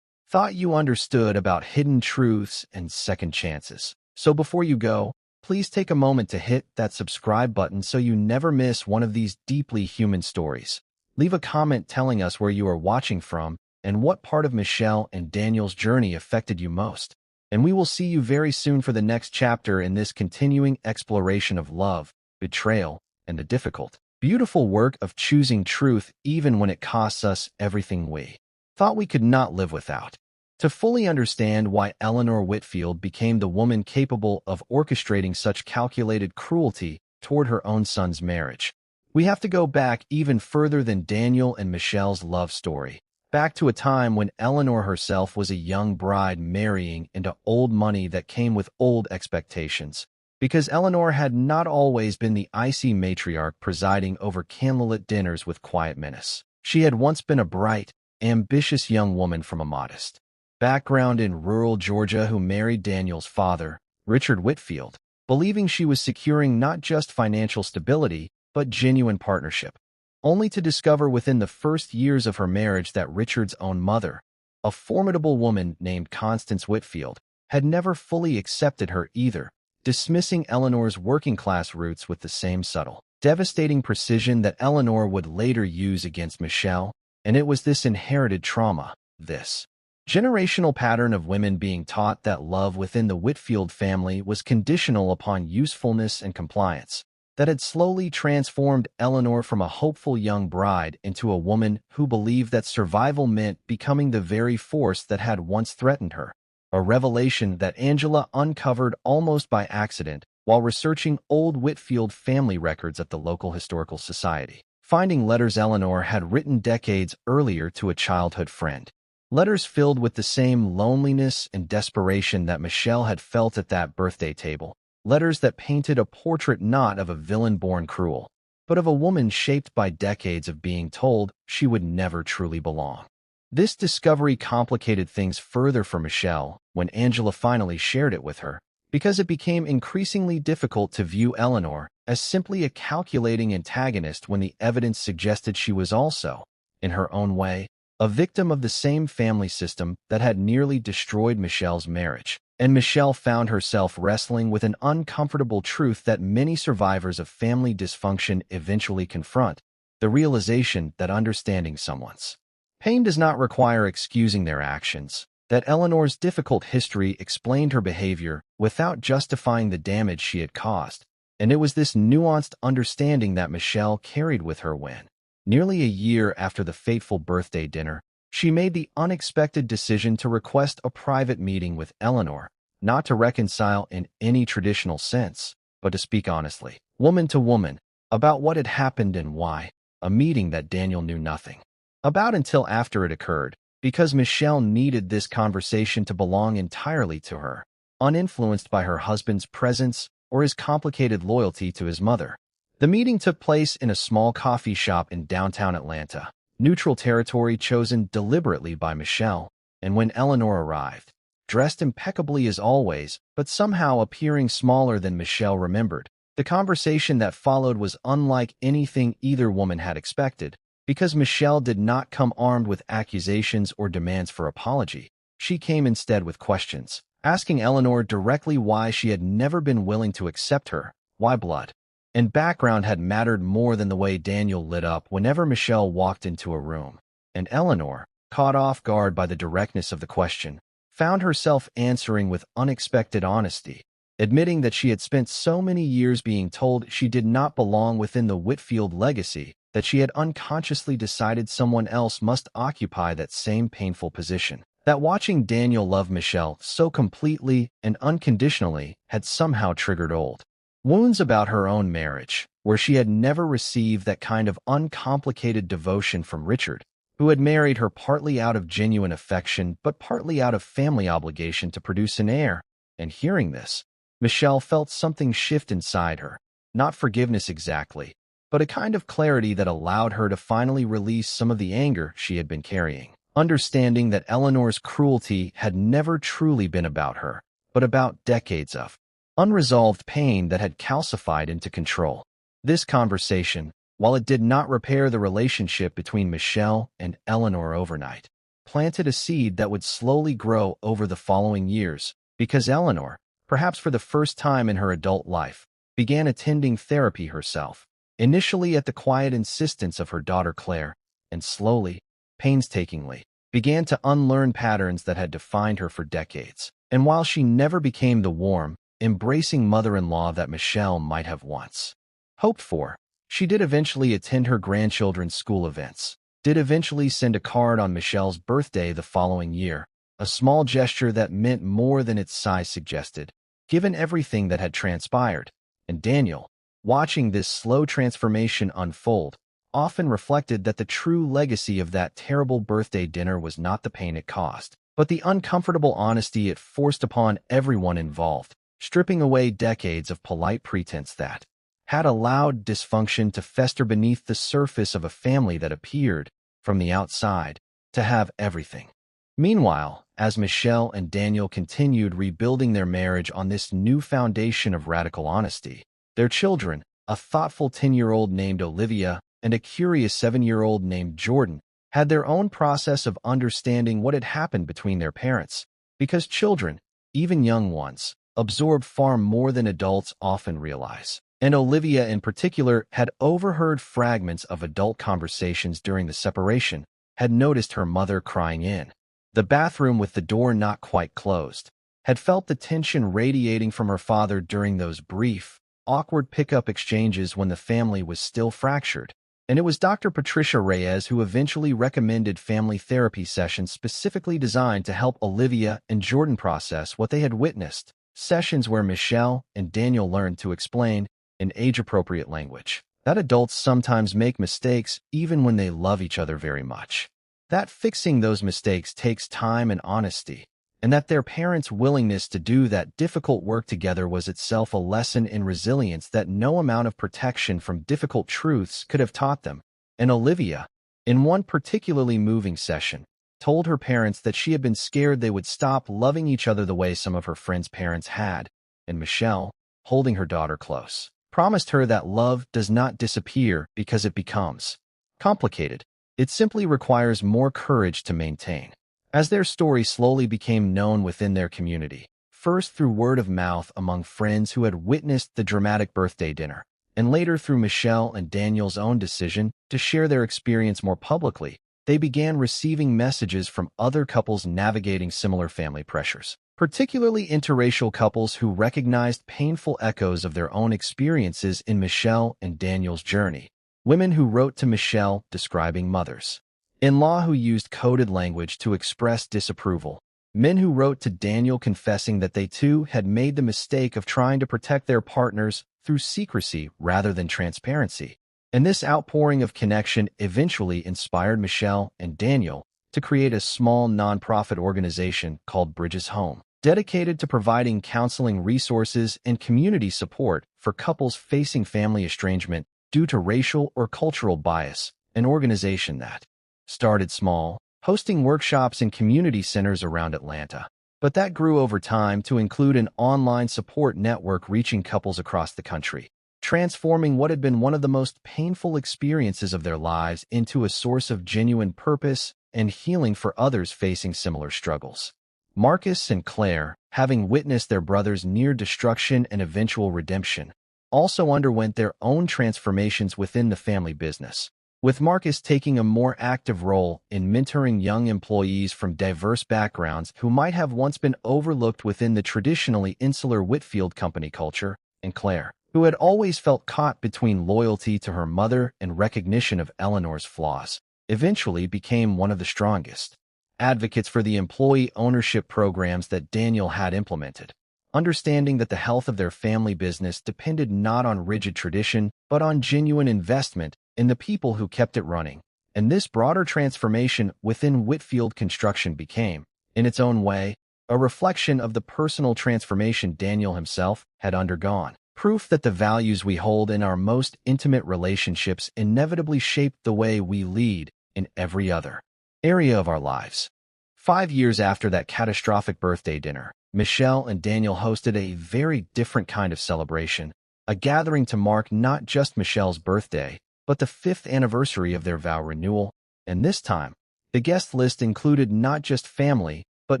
thought you understood about hidden truths and second chances. So before you go, please take a moment to hit that subscribe button so you never miss one of these deeply human stories. Leave a comment telling us where you are watching from and what part of Michelle and Daniel's journey affected you most. And we will see you very soon for the next chapter in this continuing exploration of love, betrayal, and the difficult, beautiful work of choosing truth even when it costs us everything we thought we could not live without. To fully understand why Eleanor Whitfield became the woman capable of orchestrating such calculated cruelty toward her own son's marriage, we have to go back even further than Daniel and Michelle's love story. Back to a time when Eleanor herself was a young bride marrying into old money that came with old expectations, because Eleanor had not always been the icy matriarch presiding over candlelit dinners with quiet menace. She had once been a bright, ambitious young woman from a modest background in rural Georgia who married Daniel's father, Richard Whitfield, believing she was securing not just financial stability, but genuine partnership, only to discover within the first years of her marriage that Richard's own mother, a formidable woman named Constance Whitfield, had never fully accepted her either, dismissing Eleanor's working-class roots with the same subtle, devastating precision that Eleanor would later use against Michelle. And it was this inherited trauma, this generational pattern of women being taught that love within the Whitfield family was conditional upon usefulness and compliance, that had slowly transformed Eleanor from a hopeful young bride into a woman who believed that survival meant becoming the very force that had once threatened her. A revelation that Angela uncovered almost by accident while researching old Whitfield family records at the local historical society, finding letters Eleanor had written decades earlier to a childhood friend. Letters filled with the same loneliness and desperation that Michelle had felt at that birthday table. Letters that painted a portrait not of a villain born cruel, but of a woman shaped by decades of being told she would never truly belong. This discovery complicated things further for Michelle when Angela finally shared it with her, because it became increasingly difficult to view Eleanor as simply a calculating antagonist when the evidence suggested she was also, in her own way, a victim of the same family system that had nearly destroyed Michelle's marriage. And Michelle found herself wrestling with an uncomfortable truth that many survivors of family dysfunction eventually confront: the realization that understanding someone's pain does not require excusing their actions, that Eleanor's difficult history explained her behavior without justifying the damage she had caused, and it was this nuanced understanding that Michelle carried with her when, nearly a year after the fateful birthday dinner, she made the unexpected decision to request a private meeting with Eleanor, not to reconcile in any traditional sense, but to speak honestly, woman to woman, about what had happened and why, a meeting that Daniel knew nothing about until after it occurred, because Michelle needed this conversation to belong entirely to her, uninfluenced by her husband's presence or his complicated loyalty to his mother. The meeting took place in a small coffee shop in downtown Atlanta, neutral territory chosen deliberately by Michelle, and when Eleanor arrived, dressed impeccably as always, but somehow appearing smaller than Michelle remembered, the conversation that followed was unlike anything either woman had expected. Because Michelle did not come armed with accusations or demands for apology, she came instead with questions, asking Eleanor directly why she had never been willing to accept her, why blood and background had mattered more than the way Daniel lit up whenever Michelle walked into a room. And Eleanor, caught off guard by the directness of the question, found herself answering with unexpected honesty, admitting that she had spent so many years being told she did not belong within the Whitfield legacy that she had unconsciously decided someone else must occupy that same painful position. That watching Daniel love Michelle so completely and unconditionally had somehow triggered old wounds about her own marriage, where she had never received that kind of uncomplicated devotion from Richard, who had married her partly out of genuine affection but partly out of family obligation to produce an heir. And hearing this, Michelle felt something shift inside her, not forgiveness exactly, but a kind of clarity that allowed her to finally release some of the anger she had been carrying, understanding that Eleanor's cruelty had never truly been about her, but about decades of unresolved pain that had calcified into control. This conversation, while it did not repair the relationship between Michelle and Eleanor overnight, planted a seed that would slowly grow over the following years, because Eleanor, perhaps for the first time in her adult life, began attending therapy herself, initially at the quiet insistence of her daughter Claire, and slowly, painstakingly, began to unlearn patterns that had defined her for decades. And while she never became the warm, embracing mother-in-law that Michelle might have once hoped for, she did eventually attend her grandchildren's school events, did eventually send a card on Michelle's birthday the following year, a small gesture that meant more than its size suggested, given everything that had transpired. And Daniel, watching this slow transformation unfold, often reflected that the true legacy of that terrible birthday dinner was not the pain it caused, but the uncomfortable honesty it forced upon everyone involved, stripping away decades of polite pretense that had allowed dysfunction to fester beneath the surface of a family that appeared, from the outside, to have everything. Meanwhile, as Michelle and Daniel continued rebuilding their marriage on this new foundation of radical honesty, their children, a thoughtful 10-year-old named Olivia and a curious 7-year-old named Jordan, had their own process of understanding what had happened between their parents, because children, even young ones, absorb far more than adults often realize. And Olivia in particular had overheard fragments of adult conversations during the separation, had noticed her mother crying in the bathroom with the door not quite closed, had felt the tension radiating from her father during those brief, awkward pickup exchanges when the family was still fractured. And it was Dr. Patricia Reyes who eventually recommended family therapy sessions specifically designed to help Olivia and Jordan process what they had witnessed, sessions where Michelle and Daniel learned to explain, in age-appropriate language, that adults sometimes make mistakes even when they love each other very much, that fixing those mistakes takes time and honesty, and that their parents' willingness to do that difficult work together was itself a lesson in resilience that no amount of protection from difficult truths could have taught them. And Olivia, in one particularly moving session, told her parents that she had been scared they would stop loving each other the way some of her friends' parents had, and Michelle, holding her daughter close, promised her that love does not disappear because it becomes complicated. It simply requires more courage to maintain. As their story slowly became known within their community, first through word of mouth among friends who had witnessed the dramatic birthday dinner, and later through Michelle and Daniel's own decision to share their experience more publicly, they began receiving messages from other couples navigating similar family pressures, particularly interracial couples who recognized painful echoes of their own experiences in Michelle and Daniel's journey. Women who wrote to Michelle describing mothers-in-law who used coded language to express disapproval. Men who wrote to Daniel confessing that they too had made the mistake of trying to protect their partners through secrecy rather than transparency. And this outpouring of connection eventually inspired Michelle and Daniel to create a small nonprofit organization called Bridges Home, dedicated to providing counseling resources and community support for couples facing family estrangement due to racial or cultural bias. An organization that started small, hosting workshops in community centers around Atlanta, but that grew over time to include an online support network reaching couples across the country, transforming what had been one of the most painful experiences of their lives into a source of genuine purpose and healing for others facing similar struggles. Marcus and Claire, having witnessed their brother's near destruction and eventual redemption, also underwent their own transformations within the family business, with Marcus taking a more active role in mentoring young employees from diverse backgrounds who might have once been overlooked within the traditionally insular Whitfield company culture, and Claire, who had always felt caught between loyalty to her mother and recognition of Eleanor's flaws, eventually became one of the strongest advocates for the employee ownership programs that Daniel had implemented, understanding that the health of their family business depended not on rigid tradition but on genuine investment in the people who kept it running. And this broader transformation within Whitfield Construction became, in its own way, a reflection of the personal transformation Daniel himself had undergone, proof that the values we hold in our most intimate relationships inevitably shape the way we lead in every other area of our lives. 5 years after that catastrophic birthday dinner, Michelle and Daniel hosted a very different kind of celebration, a gathering to mark not just Michelle's birthday, but the 5th anniversary of their vow renewal. And this time, the guest list included not just family, but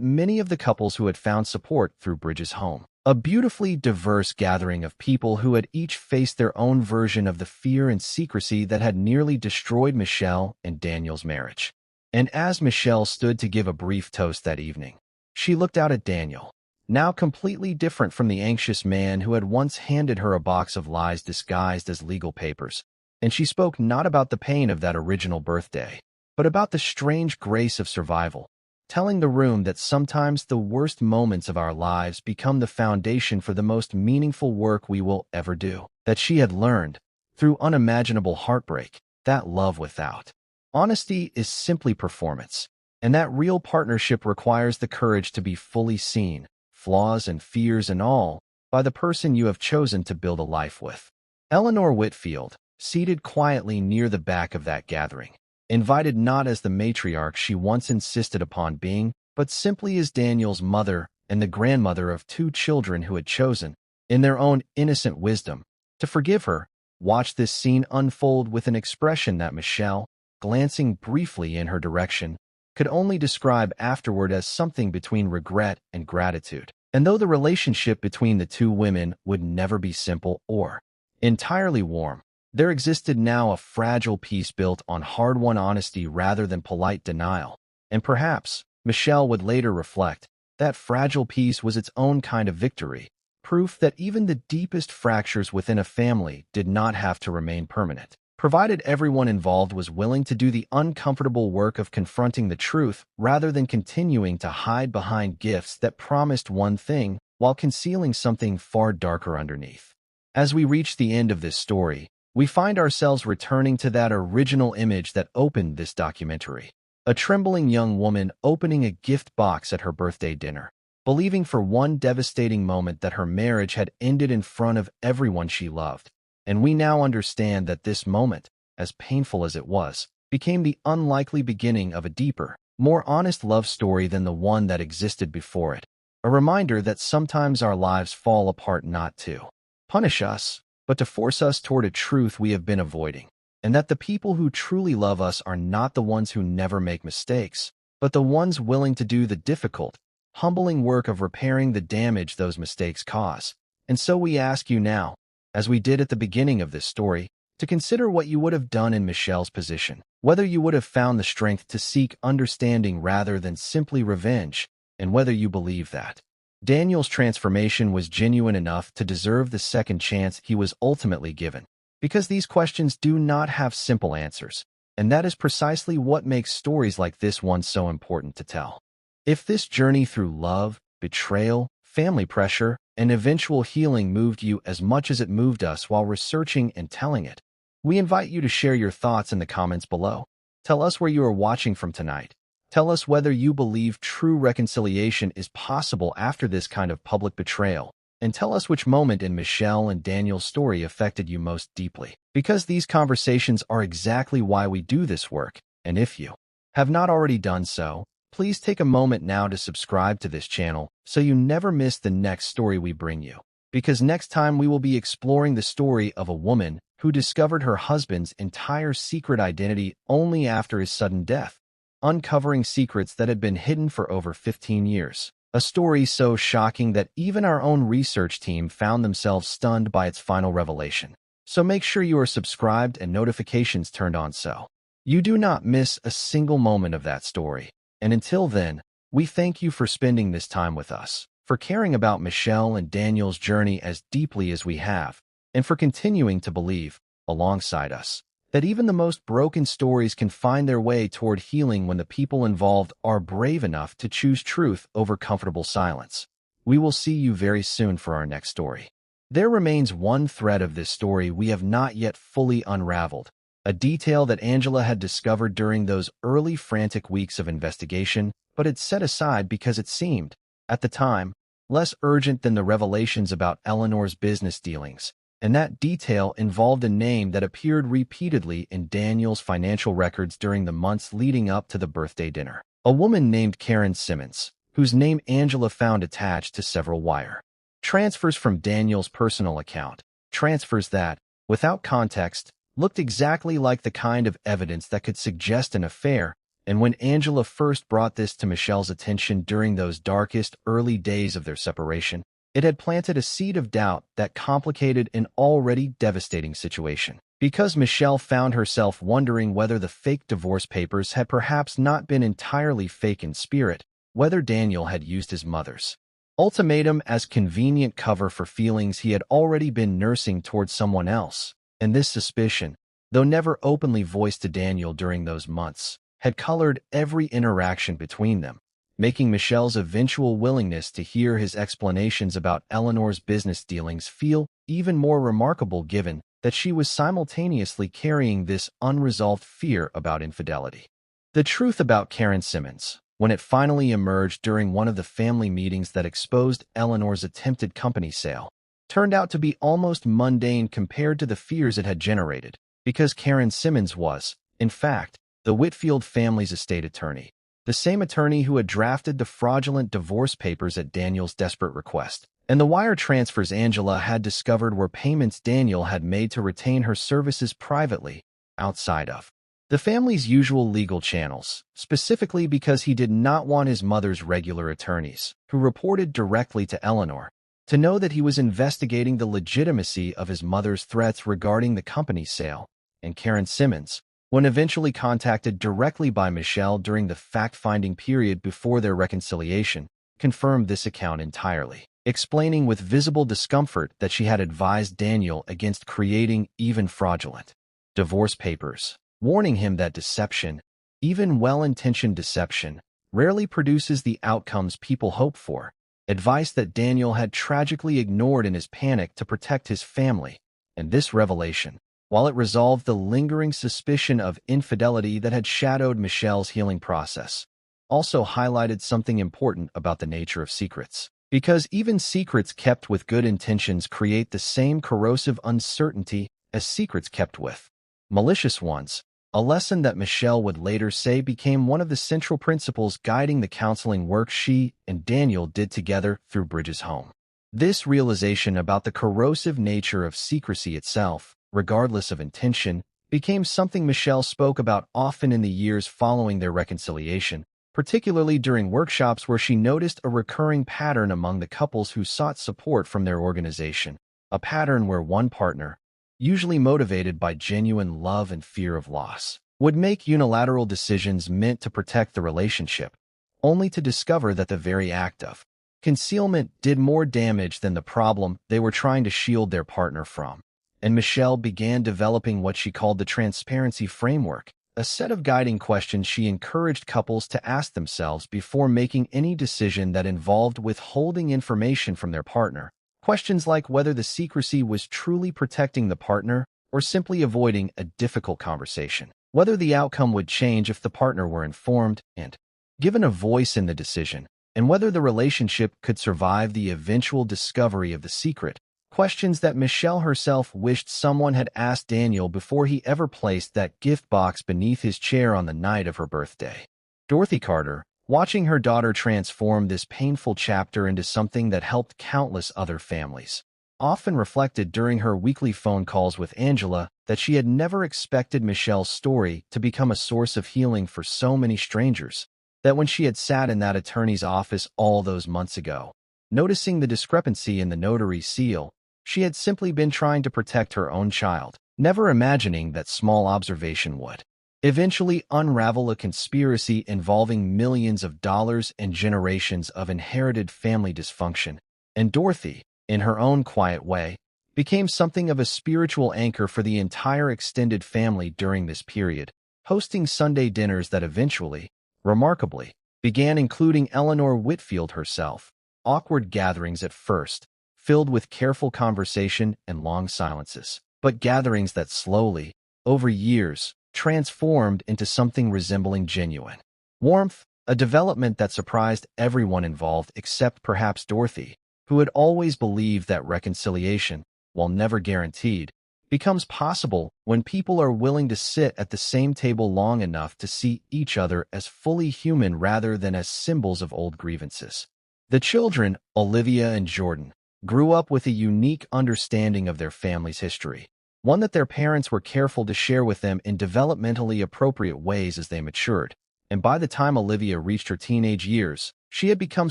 many of the couples who had found support through Bridges Home. A beautifully diverse gathering of people who had each faced their own version of the fear and secrecy that had nearly destroyed Michelle and Daniel's marriage. And as Michelle stood to give a brief toast that evening, she looked out at Daniel, now completely different from the anxious man who had once handed her a box of lies disguised as legal papers. And she spoke not about the pain of that original birthday, but about the strange grace of survival, telling the room that sometimes the worst moments of our lives become the foundation for the most meaningful work we will ever do. That she had learned, through unimaginable heartbreak, that love without honesty is simply performance, and that real partnership requires the courage to be fully seen, flaws and fears and all, by the person you have chosen to build a life with. Eleanor Whitfield, seated quietly near the back of that gathering, invited not as the matriarch she once insisted upon being, but simply as Daniel's mother and the grandmother of 2 children who had chosen, in their own innocent wisdom, to forgive her, watched this scene unfold with an expression that Michelle, glancing briefly in her direction, could only describe afterward as something between regret and gratitude. And though the relationship between the 2 women would never be simple or entirely warm, there existed now a fragile peace built on hard-won honesty rather than polite denial. And perhaps, Michelle would later reflect, that fragile peace was its own kind of victory, proof that even the deepest fractures within a family did not have to remain permanent, provided everyone involved was willing to do the uncomfortable work of confronting the truth rather than continuing to hide behind gifts that promised one thing while concealing something far darker underneath. As we reach the end of this story, we find ourselves returning to that original image that opened this documentary. A trembling young woman opening a gift box at her birthday dinner, believing for one devastating moment that her marriage had ended in front of everyone she loved. And we now understand that this moment, as painful as it was, became the unlikely beginning of a deeper, more honest love story than the one that existed before it. A reminder that sometimes our lives fall apart not to punish us, but to force us toward a truth we have been avoiding, and that the people who truly love us are not the ones who never make mistakes, but the ones willing to do the difficult, humbling work of repairing the damage those mistakes cause. And so we ask you now, as we did at the beginning of this story, to consider what you would have done in Michelle's position, whether you would have found the strength to seek understanding rather than simply revenge, and whether you believe that Daniel's transformation was genuine enough to deserve the second chance he was ultimately given. Because these questions do not have simple answers, and that is precisely what makes stories like this one so important to tell. If this journey through love, betrayal, family pressure, and eventual healing moved you as much as it moved us while researching and telling it, we invite you to share your thoughts in the comments below. Tell us where you are watching from tonight. Tell us whether you believe true reconciliation is possible after this kind of public betrayal. And tell us which moment in Michelle and Daniel's story affected you most deeply. Because these conversations are exactly why we do this work. And if you have not already done so, please take a moment now to subscribe to this channel so you never miss the next story we bring you. Because next time we will be exploring the story of a woman who discovered her husband's entire secret identity only after his sudden death, uncovering secrets that had been hidden for over 15 years. A story so shocking that even our own research team found themselves stunned by its final revelation. So make sure you are subscribed and notifications turned on so you do not miss a single moment of that story. And until then, we thank you for spending this time with us, for caring about Michelle and Daniel's journey as deeply as we have, and for continuing to believe, alongside us, that even the most broken stories can find their way toward healing when the people involved are brave enough to choose truth over comfortable silence. We will see you very soon for our next story. There remains one thread of this story we have not yet fully unraveled, a detail that Angela had discovered during those early frantic weeks of investigation, but had set aside because it seemed, at the time, less urgent than the revelations about Eleanor's business dealings. And that detail involved a name that appeared repeatedly in Daniel's financial records during the months leading up to the birthday dinner. A woman named Karen Simmons, whose name Angela found attached to several wire transfers from Daniel's personal account, transfers that, without context, looked exactly like the kind of evidence that could suggest an affair. And when Angela first brought this to Michelle's attention during those darkest early days of their separation, it had planted a seed of doubt that complicated an already devastating situation. Because Michelle found herself wondering whether the fake divorce papers had perhaps not been entirely fake in spirit, whether Daniel had used his mother's ultimatum as convenient cover for feelings he had already been nursing towards someone else. And this suspicion, though never openly voiced to Daniel during those months, had colored every interaction between them, making Michelle's eventual willingness to hear his explanations about Eleanor's business dealings feel even more remarkable given that she was simultaneously carrying this unresolved fear about infidelity. The truth about Karen Simmons, when it finally emerged during one of the family meetings that exposed Eleanor's attempted company sale, turned out to be almost mundane compared to the fears it had generated, because Karen Simmons was, in fact, the Whitfield family's estate attorney. The same attorney who had drafted the fraudulent divorce papers at Daniel's desperate request, and the wire transfers Angela had discovered were payments Daniel had made to retain her services privately, outside of the family's usual legal channels, specifically because he did not want his mother's regular attorneys, who reported directly to Eleanor, to know that he was investigating the legitimacy of his mother's threats regarding the company's sale. And Karen Simmons, when eventually contacted directly by Michelle during the fact-finding period before their reconciliation, confirmed this account entirely, explaining with visible discomfort that she had advised Daniel against creating even fraudulent divorce papers, warning him that deception, even well-intentioned deception, rarely produces the outcomes people hope for, advice that Daniel had tragically ignored in his panic to protect his family. And this revelation, while it resolved the lingering suspicion of infidelity that had shadowed Michelle's healing process, also highlighted something important about the nature of secrets. Because even secrets kept with good intentions create the same corrosive uncertainty as secrets kept with malicious ones, a lesson that Michelle would later say became one of the central principles guiding the counseling work she and Daniel did together through Bridges' home. This realization about the corrosive nature of secrecy itself, regardless of intention, became something Michelle spoke about often in the years following their reconciliation, particularly during workshops where she noticed a recurring pattern among the couples who sought support from their organization, a pattern where one partner, usually motivated by genuine love and fear of loss, would make unilateral decisions meant to protect the relationship, only to discover that the very act of concealment did more damage than the problem they were trying to shield their partner from. And Michelle began developing what she called the transparency framework, a set of guiding questions she encouraged couples to ask themselves before making any decision that involved withholding information from their partner. Questions like whether the secrecy was truly protecting the partner or simply avoiding a difficult conversation, whether the outcome would change if the partner were informed and given a voice in the decision, and whether the relationship could survive the eventual discovery of the secret. Questions that Michelle herself wished someone had asked Daniel before he ever placed that gift box beneath his chair on the night of her birthday. Dorothy Carter, watching her daughter transform this painful chapter into something that helped countless other families, often reflected during her weekly phone calls with Angela that she had never expected Michelle's story to become a source of healing for so many strangers, that when she had sat in that attorney's office all those months ago, noticing the discrepancy in the notary's seal, she had simply been trying to protect her own child, never imagining that small observation would eventually unravel a conspiracy involving millions of dollars and generations of inherited family dysfunction. And Dorothy, in her own quiet way, became something of a spiritual anchor for the entire extended family during this period, hosting Sunday dinners that eventually, remarkably, began including Eleanor Whitfield herself. Awkward gatherings at first, filled with careful conversation and long silences, but gatherings that slowly, over years, transformed into something resembling genuine warmth, a development that surprised everyone involved except perhaps Dorothy, who had always believed that reconciliation, while never guaranteed, becomes possible when people are willing to sit at the same table long enough to see each other as fully human rather than as symbols of old grievances. The children, Olivia and Jordan, grew up with a unique understanding of their family's history, one that their parents were careful to share with them in developmentally appropriate ways as they matured. And by the time Olivia reached her teenage years, she had become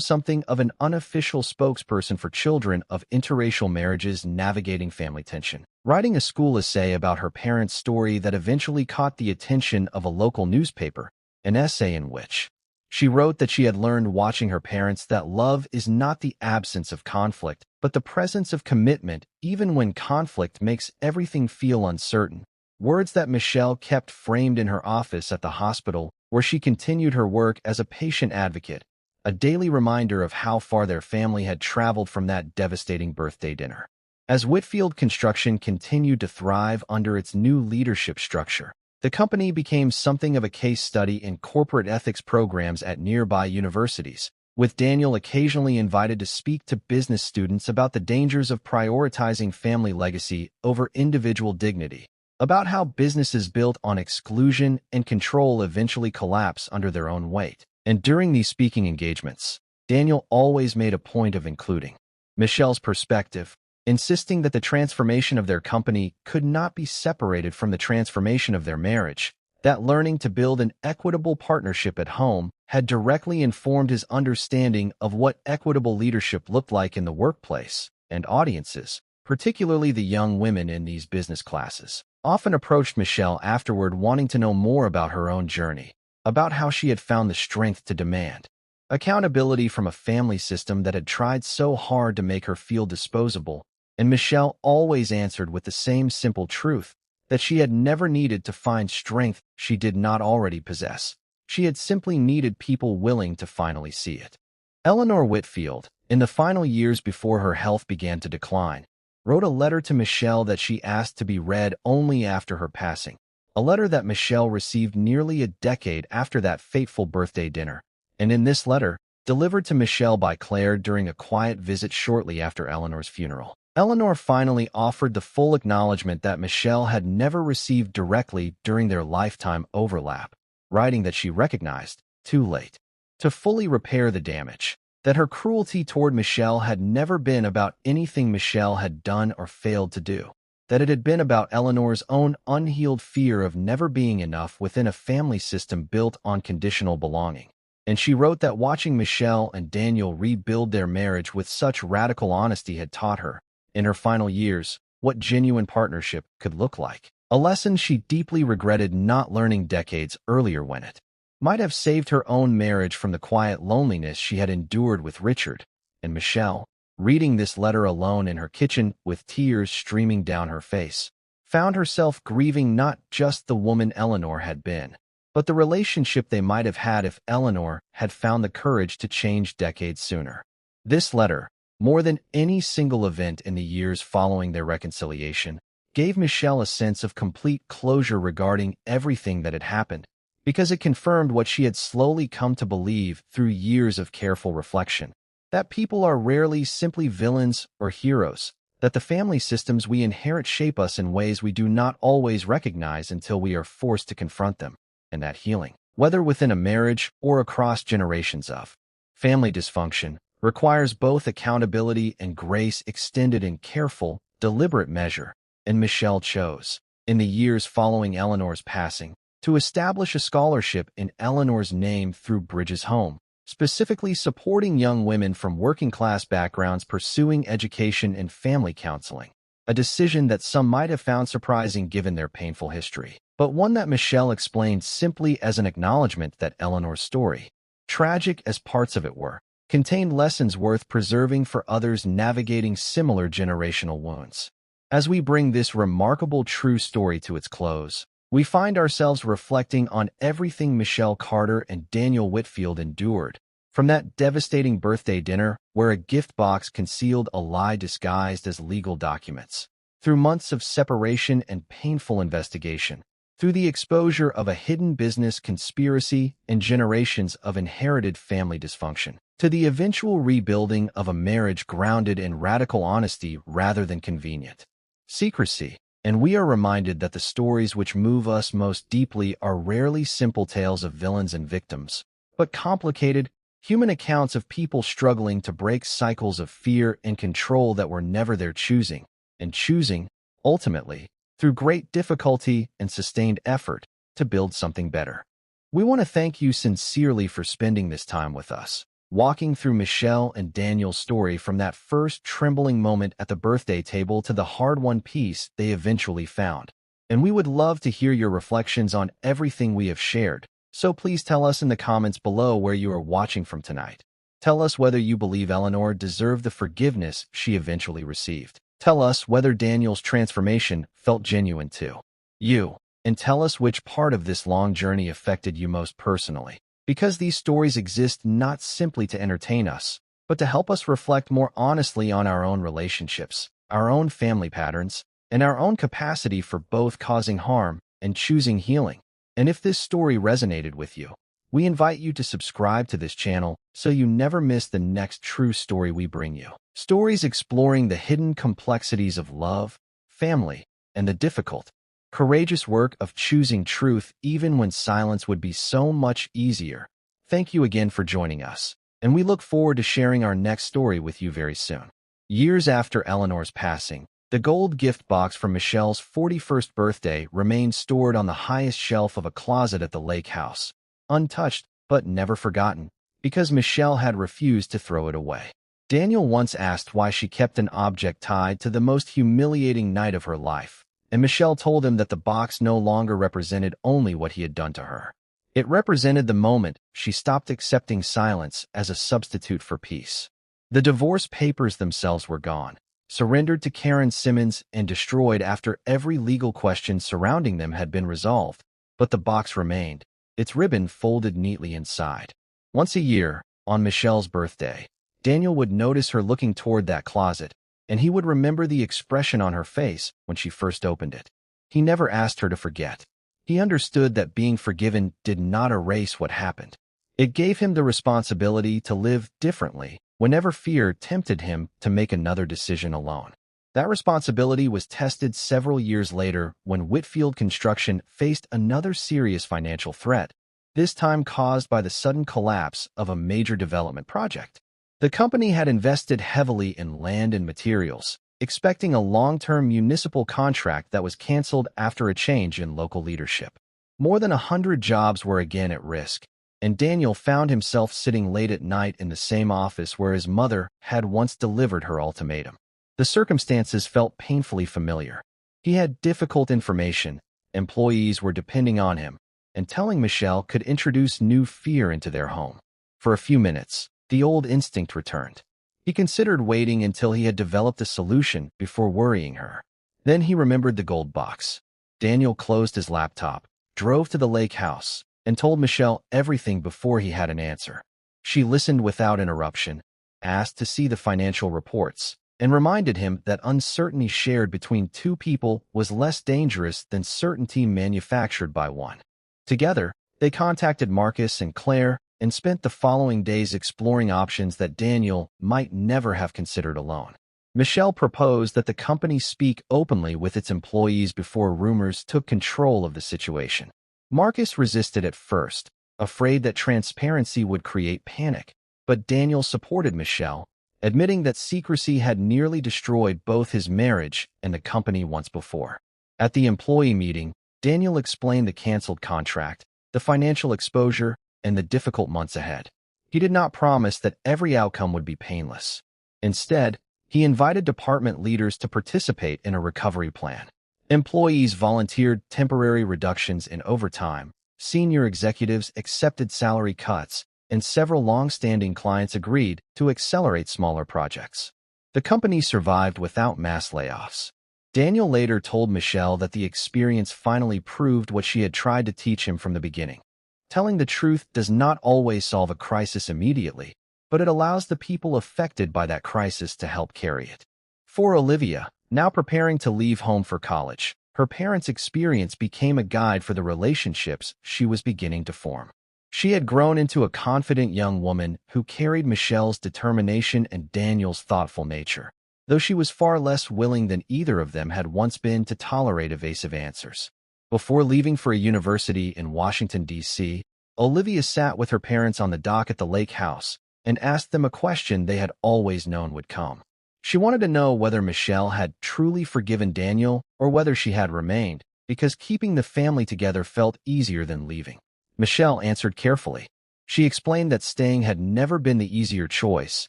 something of an unofficial spokesperson for children of interracial marriages navigating family tension, writing a school essay about her parents' story that eventually caught the attention of a local newspaper, an essay in which she wrote that she had learned watching her parents that love is not the absence of conflict, but the presence of commitment even when conflict makes everything feel uncertain. Words that Michelle kept framed in her office at the hospital where she continued her work as a patient advocate, a daily reminder of how far their family had traveled from that devastating birthday dinner. As Whitfield Construction continued to thrive under its new leadership structure, the company became something of a case study in corporate ethics programs at nearby universities, with Daniel occasionally invited to speak to business students about the dangers of prioritizing family legacy over individual dignity, about how businesses built on exclusion and control eventually collapse under their own weight. And during these speaking engagements, Daniel always made a point of including Michelle's perspective, insisting that the transformation of their company could not be separated from the transformation of their marriage, that learning to build an equitable partnership at home had directly informed his understanding of what equitable leadership looked like in the workplace, and audiences, particularly the young women in these business classes, often approached Michelle afterward wanting to know more about her own journey, about how she had found the strength to demand accountability from a family system that had tried so hard to make her feel disposable. And Michelle always answered with the same simple truth, that she had never needed to find strength she did not already possess. She had simply needed people willing to finally see it. Eleanor Whitfield, in the final years before her health began to decline, wrote a letter to Michelle that she asked to be read only after her passing, a letter that Michelle received nearly a decade after that fateful birthday dinner. And in this letter, delivered to Michelle by Claire during a quiet visit shortly after Eleanor's funeral, Eleanor finally offered the full acknowledgement that Michelle had never received directly during their lifetime overlap, writing that she recognized, too late, to fully repair the damage, that her cruelty toward Michelle had never been about anything Michelle had done or failed to do, that it had been about Eleanor's own unhealed fear of never being enough within a family system built on conditional belonging. And she wrote that watching Michelle and Daniel rebuild their marriage with such radical honesty had taught her, in her final years, what genuine partnership could look like. A lesson she deeply regretted not learning decades earlier when it might have saved her own marriage from the quiet loneliness she had endured with Richard. And Michelle, reading this letter alone in her kitchen with tears streaming down her face, found herself grieving not just the woman Eleanor had been, but the relationship they might have had if Eleanor had found the courage to change decades sooner. This letter, more than any single event in the years following their reconciliation, gave Michelle a sense of complete closure regarding everything that had happened, because it confirmed what she had slowly come to believe through years of careful reflection: that people are rarely simply villains or heroes, that the family systems we inherit shape us in ways we do not always recognize until we are forced to confront them, and that healing, whether within a marriage or across generations of family dysfunction, requires both accountability and grace extended in careful, deliberate measure. And Michelle chose, in the years following Eleanor's passing, to establish a scholarship in Eleanor's name through Bridges Home, specifically supporting young women from working-class backgrounds pursuing education and family counseling, a decision that some might have found surprising given their painful history, but one that Michelle explained simply as an acknowledgement that Eleanor's story, tragic as parts of it were, contained lessons worth preserving for others navigating similar generational wounds. As we bring this remarkable true story to its close, we find ourselves reflecting on everything Michelle Carter and Daniel Whitfield endured, from that devastating birthday dinner where a gift box concealed a lie disguised as legal documents, through months of separation and painful investigation, through the exposure of a hidden business conspiracy and generations of inherited family dysfunction, to the eventual rebuilding of a marriage grounded in radical honesty rather than convenient secrecy. And we are reminded that the stories which move us most deeply are rarely simple tales of villains and victims, but complicated, human accounts of people struggling to break cycles of fear and control that were never their choosing, and choosing, ultimately, through great difficulty and sustained effort, to build something better. We want to thank you sincerely for spending this time with us, walking through Michelle and Daniel's story from that first trembling moment at the birthday table to the hard-won peace they eventually found. And we would love to hear your reflections on everything we have shared, so please tell us in the comments below where you are watching from tonight. Tell us whether you believe Eleanor deserved the forgiveness she eventually received. Tell us whether Daniel's transformation felt genuine to you, and tell us which part of this long journey affected you most personally. Because these stories exist not simply to entertain us, but to help us reflect more honestly on our own relationships, our own family patterns, and our own capacity for both causing harm and choosing healing. And if this story resonated with you, we invite you to subscribe to this channel so you never miss the next true story we bring you. Stories exploring the hidden complexities of love, family, and the difficult, courageous work of choosing truth even when silence would be so much easier. Thank you again for joining us, and we look forward to sharing our next story with you very soon. Years after Eleanor's passing, the gold gift box from Michelle's 41st birthday remained stored on the highest shelf of a closet at the lake house, untouched but never forgotten, because Michelle had refused to throw it away. Daniel once asked why she kept an object tied to the most humiliating night of her life, and Michelle told him that the box no longer represented only what he had done to her. It represented the moment she stopped accepting silence as a substitute for peace. The divorce papers themselves were gone, surrendered to Karen Simmons and destroyed after every legal question surrounding them had been resolved, but the box remained, its ribbon folded neatly inside. Once a year, on Michelle's birthday, Daniel would notice her looking toward that closet, and he would remember the expression on her face when she first opened it. He never asked her to forget. He understood that being forgiven did not erase what happened. It gave him the responsibility to live differently whenever fear tempted him to make another decision alone. That responsibility was tested several years later when Whitfield Construction faced another serious financial threat, this time caused by the sudden collapse of a major development project. The company had invested heavily in land and materials, expecting a long-term municipal contract that was canceled after a change in local leadership. More than 100 jobs were again at risk, and Daniel found himself sitting late at night in the same office where his mother had once delivered her ultimatum. The circumstances felt painfully familiar. He had difficult information, employees were depending on him, and telling Michelle could introduce new fear into their home. For a few minutes, the old instinct returned. He considered waiting until he had developed a solution before worrying her. Then he remembered the gold box. Daniel closed his laptop, drove to the lake house, and told Michelle everything before he had an answer. She listened without interruption, asked to see the financial reports, and reminded him that uncertainty shared between two people was less dangerous than certainty manufactured by one. Together, they contacted Marcus and Claire and spent the following days exploring options that Daniel might never have considered alone. Michelle proposed that the company speak openly with its employees before rumors took control of the situation. Marcus resisted at first, afraid that transparency would create panic, but Daniel supported Michelle, admitting that secrecy had nearly destroyed both his marriage and the company once before. At the employee meeting, Daniel explained the canceled contract, the financial exposure, and the difficult months ahead. He did not promise that every outcome would be painless. Instead, he invited department leaders to participate in a recovery plan. Employees volunteered temporary reductions in overtime, senior executives accepted salary cuts, and several long-standing clients agreed to accelerate smaller projects. The company survived without mass layoffs. Daniel later told Michelle that the experience finally proved what she had tried to teach him from the beginning. Telling the truth does not always solve a crisis immediately, but it allows the people affected by that crisis to help carry it. For Olivia, now preparing to leave home for college, her parents' experience became a guide for the relationships she was beginning to form. She had grown into a confident young woman who carried Michelle's determination and Daniel's thoughtful nature, though she was far less willing than either of them had once been to tolerate evasive answers. Before leaving for a university in Washington, D.C., Olivia sat with her parents on the dock at the lake house and asked them a question they had always known would come. She wanted to know whether Michelle had truly forgiven Daniel or whether she had remained, because keeping the family together felt easier than leaving. Michelle answered carefully. She explained that staying had never been the easier choice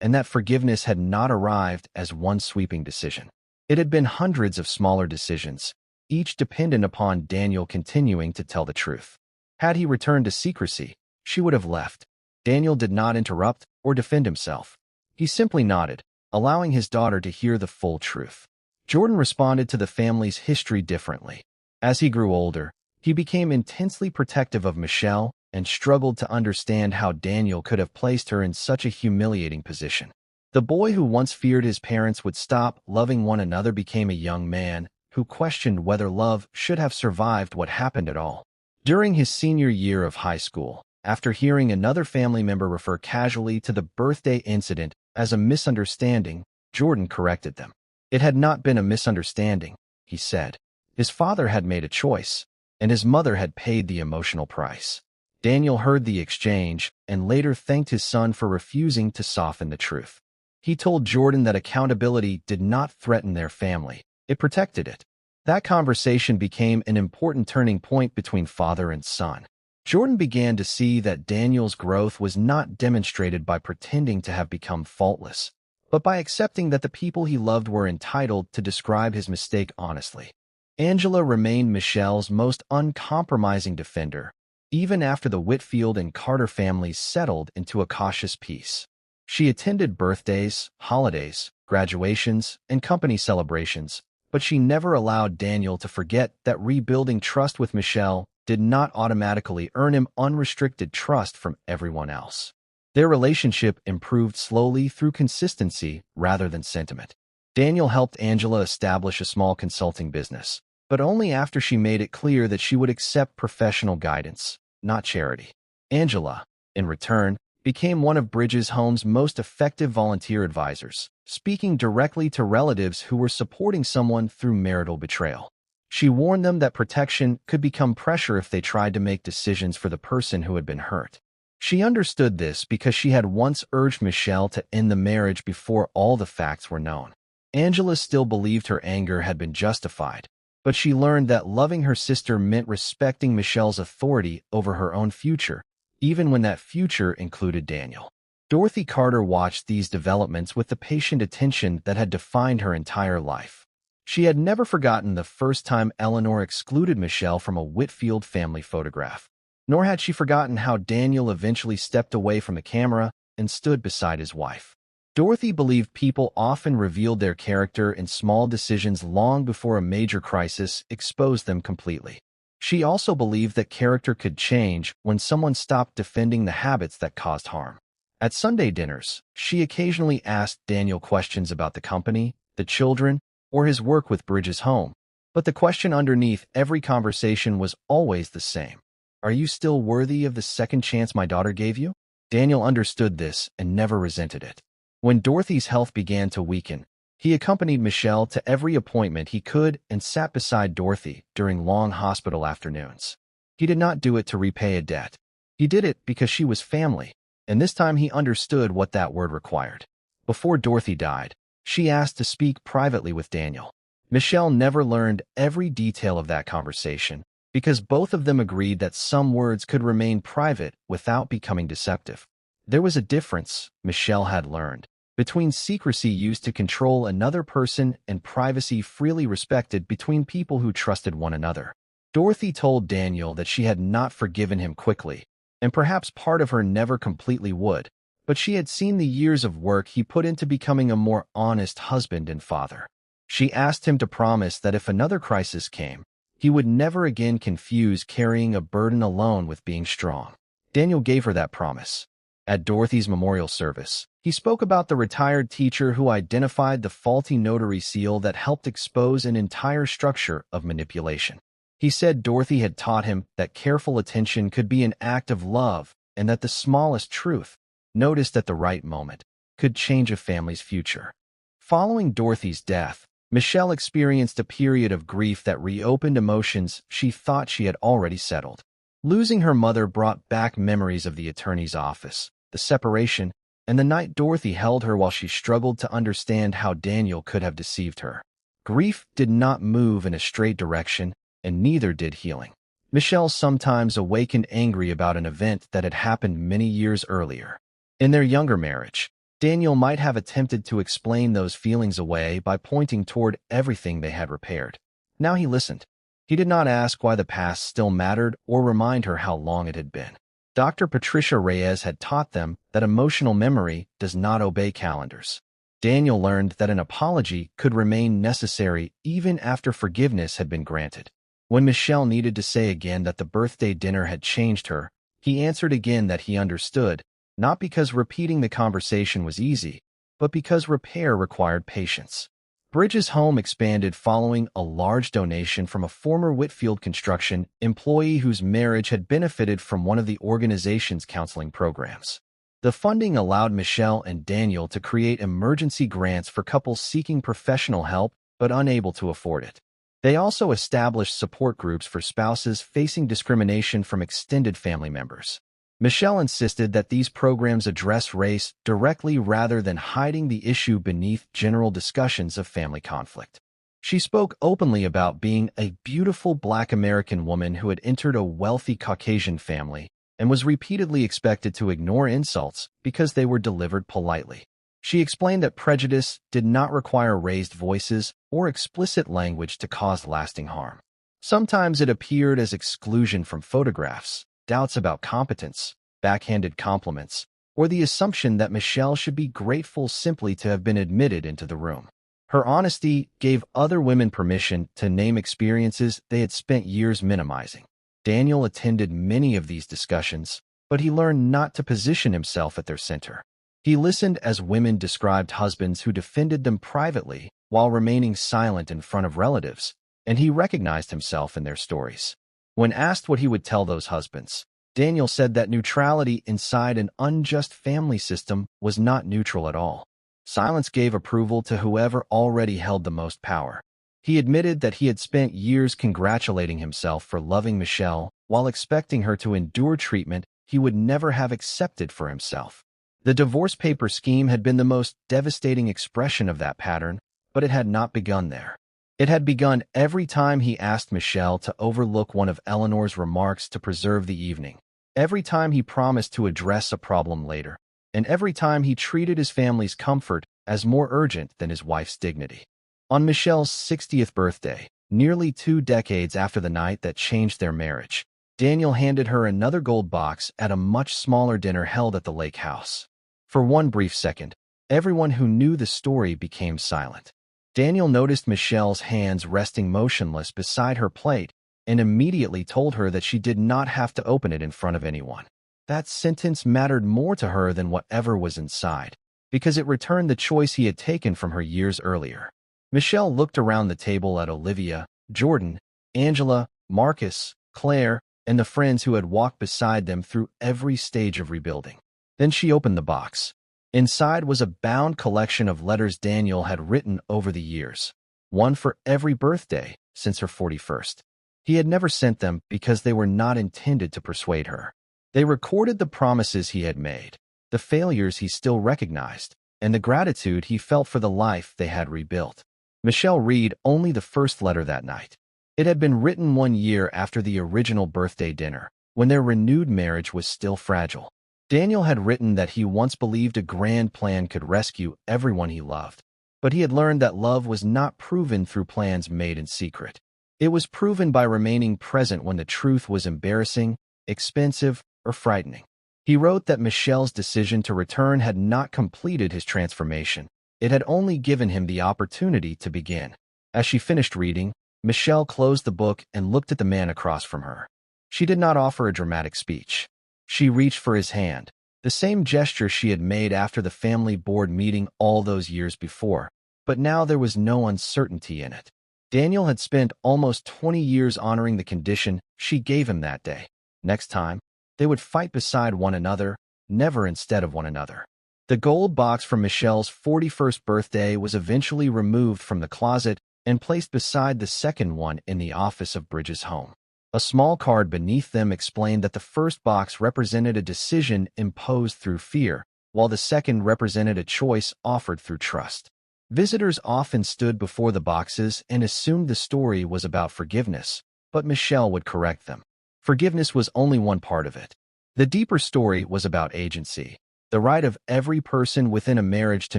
and that forgiveness had not arrived as one sweeping decision. It had been hundreds of smaller decisions, each dependent upon Daniel continuing to tell the truth. Had he returned to secrecy, she would have left. Daniel did not interrupt or defend himself. He simply nodded, allowing his daughter to hear the full truth. Jordan responded to the family's history differently. As he grew older, he became intensely protective of Michelle and struggled to understand how Daniel could have placed her in such a humiliating position. The boy who once feared his parents would stop loving one another became a young man who questioned whether love should have survived what happened at all. During his senior year of high school, after hearing another family member refer casually to the birthday incident as a misunderstanding, Jordan corrected them. It had not been a misunderstanding, he said. His father had made a choice, and his mother had paid the emotional price. Daniel heard the exchange and later thanked his son for refusing to soften the truth. He told Jordan that accountability did not threaten their family, it protected it. That conversation became an important turning point between father and son. Jordan began to see that Daniel's growth was not demonstrated by pretending to have become faultless, but by accepting that the people he loved were entitled to describe his mistake honestly. Angela remained Michelle's most uncompromising defender, even after the Whitfield and Carter families settled into a cautious peace. She attended birthdays, holidays, graduations, and company celebrations, but she never allowed Daniel to forget that rebuilding trust with Michelle did not automatically earn him unrestricted trust from everyone else. Their relationship improved slowly through consistency rather than sentiment. Daniel helped Angela establish a small consulting business, but only after she made it clear that she would accept professional guidance, not charity. Angela, in return, became one of Bridges Home's most effective volunteer advisors, speaking directly to relatives who were supporting someone through marital betrayal. She warned them that protection could become pressure if they tried to make decisions for the person who had been hurt. She understood this because she had once urged Michelle to end the marriage before all the facts were known. Angela still believed her anger had been justified, but she learned that loving her sister meant respecting Michelle's authority over her own future, even when that future included Daniel. Dorothy Carter watched these developments with the patient attention that had defined her entire life. She had never forgotten the first time Eleanor excluded Michelle from a Whitfield family photograph. Nor had she forgotten how Daniel eventually stepped away from the camera and stood beside his wife. Dorothy believed people often revealed their character in small decisions long before a major crisis exposed them completely. She also believed that character could change when someone stopped defending the habits that caused harm. At Sunday dinners, she occasionally asked Daniel questions about the company, the children, or his work with Bridges' home. But the question underneath every conversation was always the same. Are you still worthy of the second chance my daughter gave you? Daniel understood this and never resented it. When Dorothy's health began to weaken, he accompanied Michelle to every appointment he could and sat beside Dorothy during long hospital afternoons. He did not do it to repay a debt. He did it because she was family, and this time he understood what that word required. Before Dorothy died, she asked to speak privately with Daniel. Michelle never learned every detail of that conversation because both of them agreed that some words could remain private without becoming deceptive. There was a difference, Michelle had learned, between secrecy used to control another person and privacy freely respected between people who trusted one another. Dorothy told Daniel that she had not forgiven him quickly, and perhaps part of her never completely would, but she had seen the years of work he put into becoming a more honest husband and father. She asked him to promise that if another crisis came, he would never again confuse carrying a burden alone with being strong. Daniel gave her that promise. At Dorothy's memorial service, he spoke about the retired teacher who identified the faulty notary seal that helped expose an entire structure of manipulation. He said Dorothy had taught him that careful attention could be an act of love and that the smallest truth, noticed at the right moment, could change a family's future. Following Dorothy's death, Michelle experienced a period of grief that reopened emotions she thought she had already settled. Losing her mother brought back memories of the attorney's office, the separation, and the night Dorothy held her while she struggled to understand how Daniel could have deceived her. Grief did not move in a straight direction, and neither did healing. Michelle sometimes awakened angry about an event that had happened many years earlier. In their younger marriage, Daniel might have attempted to explain those feelings away by pointing toward everything they had repaired. Now he listened. He did not ask why the past still mattered or remind her how long it had been. Dr. Patricia Reyes had taught them that emotional memory does not obey calendars. Daniel learned that an apology could remain necessary even after forgiveness had been granted. When Michelle needed to say again that the birthday dinner had changed her, he answered again that he understood, not because repeating the conversation was easy, but because repair required patience. Bridges' home expanded following a large donation from a former Whitfield construction employee whose marriage had benefited from one of the organization's counseling programs. The funding allowed Michelle and Daniel to create emergency grants for couples seeking professional help but unable to afford it. They also established support groups for spouses facing discrimination from extended family members. Michelle insisted that these programs address race directly rather than hiding the issue beneath general discussions of family conflict. She spoke openly about being a beautiful Black American woman who had entered a wealthy Caucasian family and was repeatedly expected to ignore insults because they were delivered politely. She explained that prejudice did not require raised voices or explicit language to cause lasting harm. Sometimes it appeared as exclusion from photographs, doubts about competence, backhanded compliments, or the assumption that Michelle should be grateful simply to have been admitted into the room. Her honesty gave other women permission to name experiences they had spent years minimizing. Daniel attended many of these discussions, but he learned not to position himself at their center. He listened as women described husbands who defended them privately while remaining silent in front of relatives, and he recognized himself in their stories. When asked what he would tell those husbands, Daniel said that neutrality inside an unjust family system was not neutral at all. Silence gave approval to whoever already held the most power. He admitted that he had spent years congratulating himself for loving Michelle while expecting her to endure treatment he would never have accepted for himself. The divorce paper scheme had been the most devastating expression of that pattern, but it had not begun there. It had begun every time he asked Michelle to overlook one of Eleanor's remarks to preserve the evening, every time he promised to address a problem later, and every time he treated his family's comfort as more urgent than his wife's dignity. On Michelle's 60th birthday, nearly 2 decades after the night that changed their marriage, Daniel handed her another gold box at a much smaller dinner held at the lake house. For one brief second, everyone who knew the story became silent. Daniel noticed Michelle's hands resting motionless beside her plate and immediately told her that she did not have to open it in front of anyone. That sentence mattered more to her than whatever was inside, because it returned the choice he had taken from her years earlier. Michelle looked around the table at Olivia, Jordan, Angela, Marcus, Claire, and the friends who had walked beside them through every stage of rebuilding. Then she opened the box. Inside was a bound collection of letters Daniel had written over the years, one for every birthday since her 41st. He had never sent them because they were not intended to persuade her. They recorded the promises he had made, the failures he still recognized, and the gratitude he felt for the life they had rebuilt. Michelle read only the first letter that night. It had been written 1 year after the original birthday dinner, when their renewed marriage was still fragile. Daniel had written that he once believed a grand plan could rescue everyone he loved, but he had learned that love was not proven through plans made in secret. It was proven by remaining present when the truth was embarrassing, expensive, or frightening. He wrote that Michelle's decision to return had not completed his transformation. It had only given him the opportunity to begin. As she finished reading, Michelle closed the book and looked at the man across from her. She did not offer a dramatic speech. She reached for his hand, the same gesture she had made after the family board meeting all those years before, but now there was no uncertainty in it. Daniel had spent almost 20 years honoring the condition she gave him that day. Next time, they would fight beside one another, never instead of one another. The gold box from Michelle's 41st birthday was eventually removed from the closet and placed beside the second one in the office of Bridges' home. A small card beneath them explained that the first box represented a decision imposed through fear, while the second represented a choice offered through trust. Visitors often stood before the boxes and assumed the story was about forgiveness, but Michelle would correct them. Forgiveness was only one part of it. The deeper story was about agency, the right of every person within a marriage to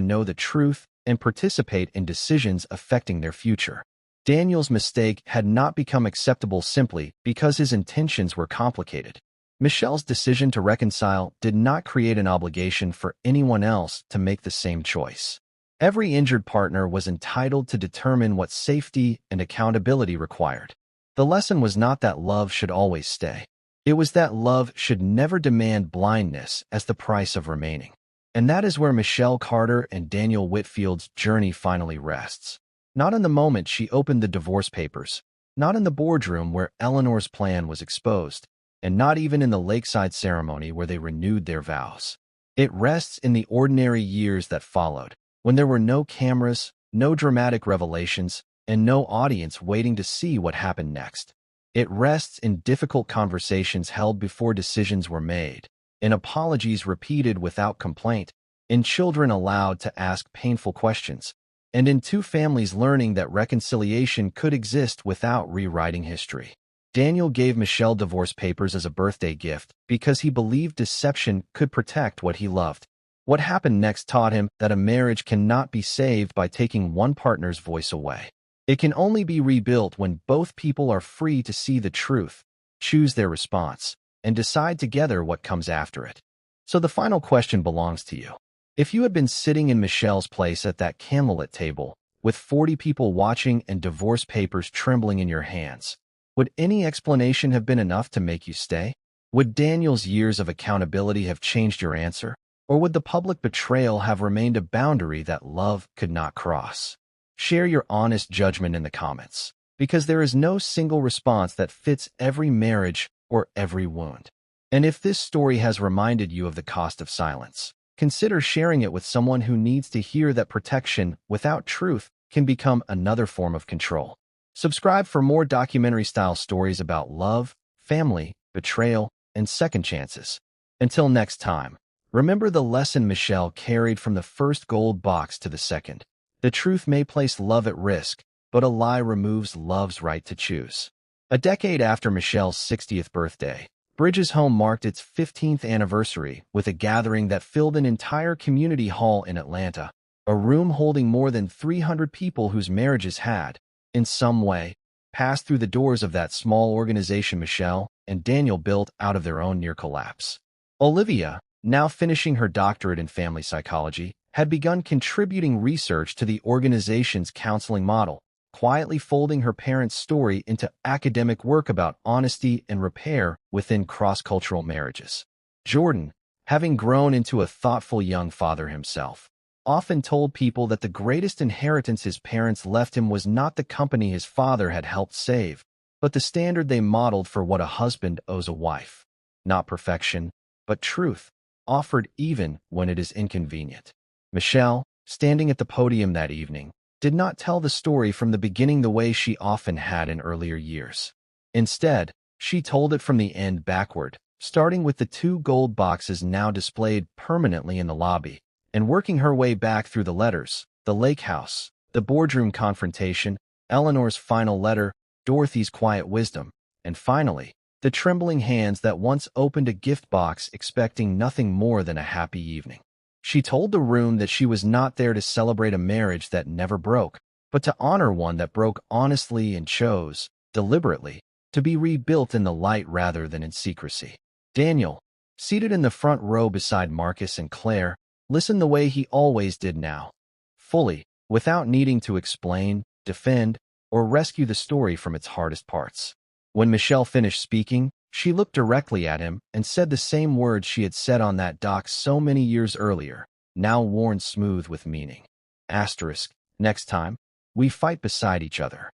know the truth and participate in decisions affecting their future. Daniel's mistake had not become acceptable simply because his intentions were complicated. Michelle's decision to reconcile did not create an obligation for anyone else to make the same choice. Every injured partner was entitled to determine what safety and accountability required. The lesson was not that love should always stay. It was that love should never demand blindness as the price of remaining. And that is where Michelle Carter and Daniel Whitfield's journey finally rests. Not in the moment she opened the divorce papers, not in the boardroom where Eleanor's plan was exposed, and not even in the lakeside ceremony where they renewed their vows. It rests in the ordinary years that followed, when there were no cameras, no dramatic revelations, and no audience waiting to see what happened next. It rests in difficult conversations held before decisions were made, in apologies repeated without complaint, in children allowed to ask painful questions, and in two families learning that reconciliation could exist without rewriting history. Daniel gave Michelle divorce papers as a birthday gift because he believed deception could protect what he loved. What happened next taught him that a marriage cannot be saved by taking one partner's voice away. It can only be rebuilt when both people are free to see the truth, choose their response, and decide together what comes after it. So the final question belongs to you. If you had been sitting in Michelle's place at that candlelit table, with 40 people watching and divorce papers trembling in your hands, would any explanation have been enough to make you stay? Would Daniel's years of accountability have changed your answer? Or would the public betrayal have remained a boundary that love could not cross? Share your honest judgment in the comments, because there is no single response that fits every marriage or every wound. And if this story has reminded you of the cost of silence, consider sharing it with someone who needs to hear that protection without truth can become another form of control. Subscribe for more documentary-style stories about love, family, betrayal, and second chances. Until next time, remember the lesson Michelle carried from the first gold box to the second. The truth may place love at risk, but a lie removes love's right to choose. A decade after Michelle's 60th birthday, Bridges' home marked its 15th anniversary with a gathering that filled an entire community hall in Atlanta, a room holding more than 300 people whose marriages had, in some way, passed through the doors of that small organization Michelle and Daniel built out of their own near collapse. Olivia, now finishing her doctorate in family psychology, had begun contributing research to the organization's counseling model, quietly folding her parents' story into academic work about honesty and repair within cross-cultural marriages. Jordan, having grown into a thoughtful young father himself, often told people that the greatest inheritance his parents left him was not the company his father had helped save, but the standard they modeled for what a husband owes a wife. Not perfection, but truth, offered even when it is inconvenient. Michelle, standing at the podium that evening, did not tell the story from the beginning the way she often had in earlier years. Instead, she told it from the end backward, starting with the 2 gold boxes now displayed permanently in the lobby, and working her way back through the letters, the lake house, the boardroom confrontation, Eleanor's final letter, Dorothy's quiet wisdom, and finally, the trembling hands that once opened a gift box expecting nothing more than a happy evening. She told the room that she was not there to celebrate a marriage that never broke, but to honor one that broke honestly and chose, deliberately, to be rebuilt in the light rather than in secrecy. Daniel, seated in the front row beside Marcus and Claire, listened the way he always did now, fully, without needing to explain, defend, or rescue the story from its hardest parts. When Michelle finished speaking, she looked directly at him and said the same words she had said on that dock so many years earlier, now worn smooth with meaning. Asterisk, next time, we fight beside each other.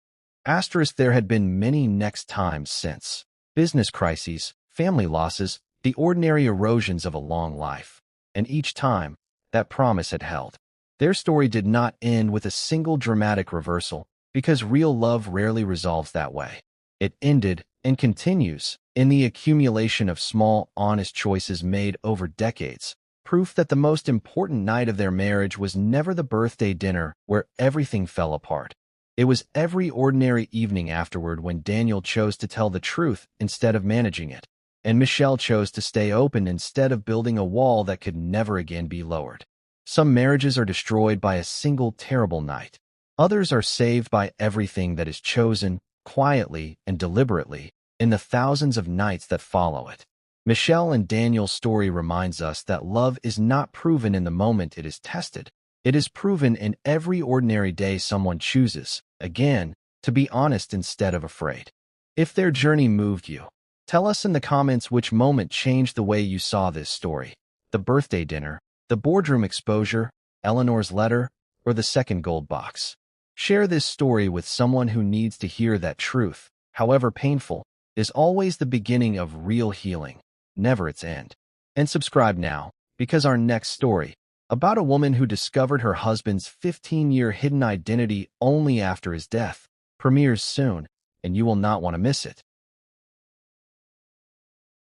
Asterisk, there had been many next times since. Business crises, family losses, the ordinary erosions of a long life. And each time, that promise had held. Their story did not end with a single dramatic reversal, because real love rarely resolves that way. It ended, and continues, in the accumulation of small, honest choices made over decades, proof that the most important night of their marriage was never the birthday dinner where everything fell apart. It was every ordinary evening afterward when Daniel chose to tell the truth instead of managing it, and Michelle chose to stay open instead of building a wall that could never again be lowered. Some marriages are destroyed by a single terrible night. Others are saved by everything that is chosen, quietly and deliberately, in the thousands of nights that follow it. Michelle and Daniel's story reminds us that love is not proven in the moment it is tested. It is proven in every ordinary day someone chooses, again, to be honest instead of afraid. If their journey moved you, tell us in the comments which moment changed the way you saw this story. The birthday dinner, the boardroom exposure, Eleanor's letter, or the second gold box. Share this story with someone who needs to hear that truth, however painful, is always the beginning of real healing, never its end. And subscribe now, because our next story, about a woman who discovered her husband's 15-year hidden identity only after his death, premieres soon, and you will not want to miss it.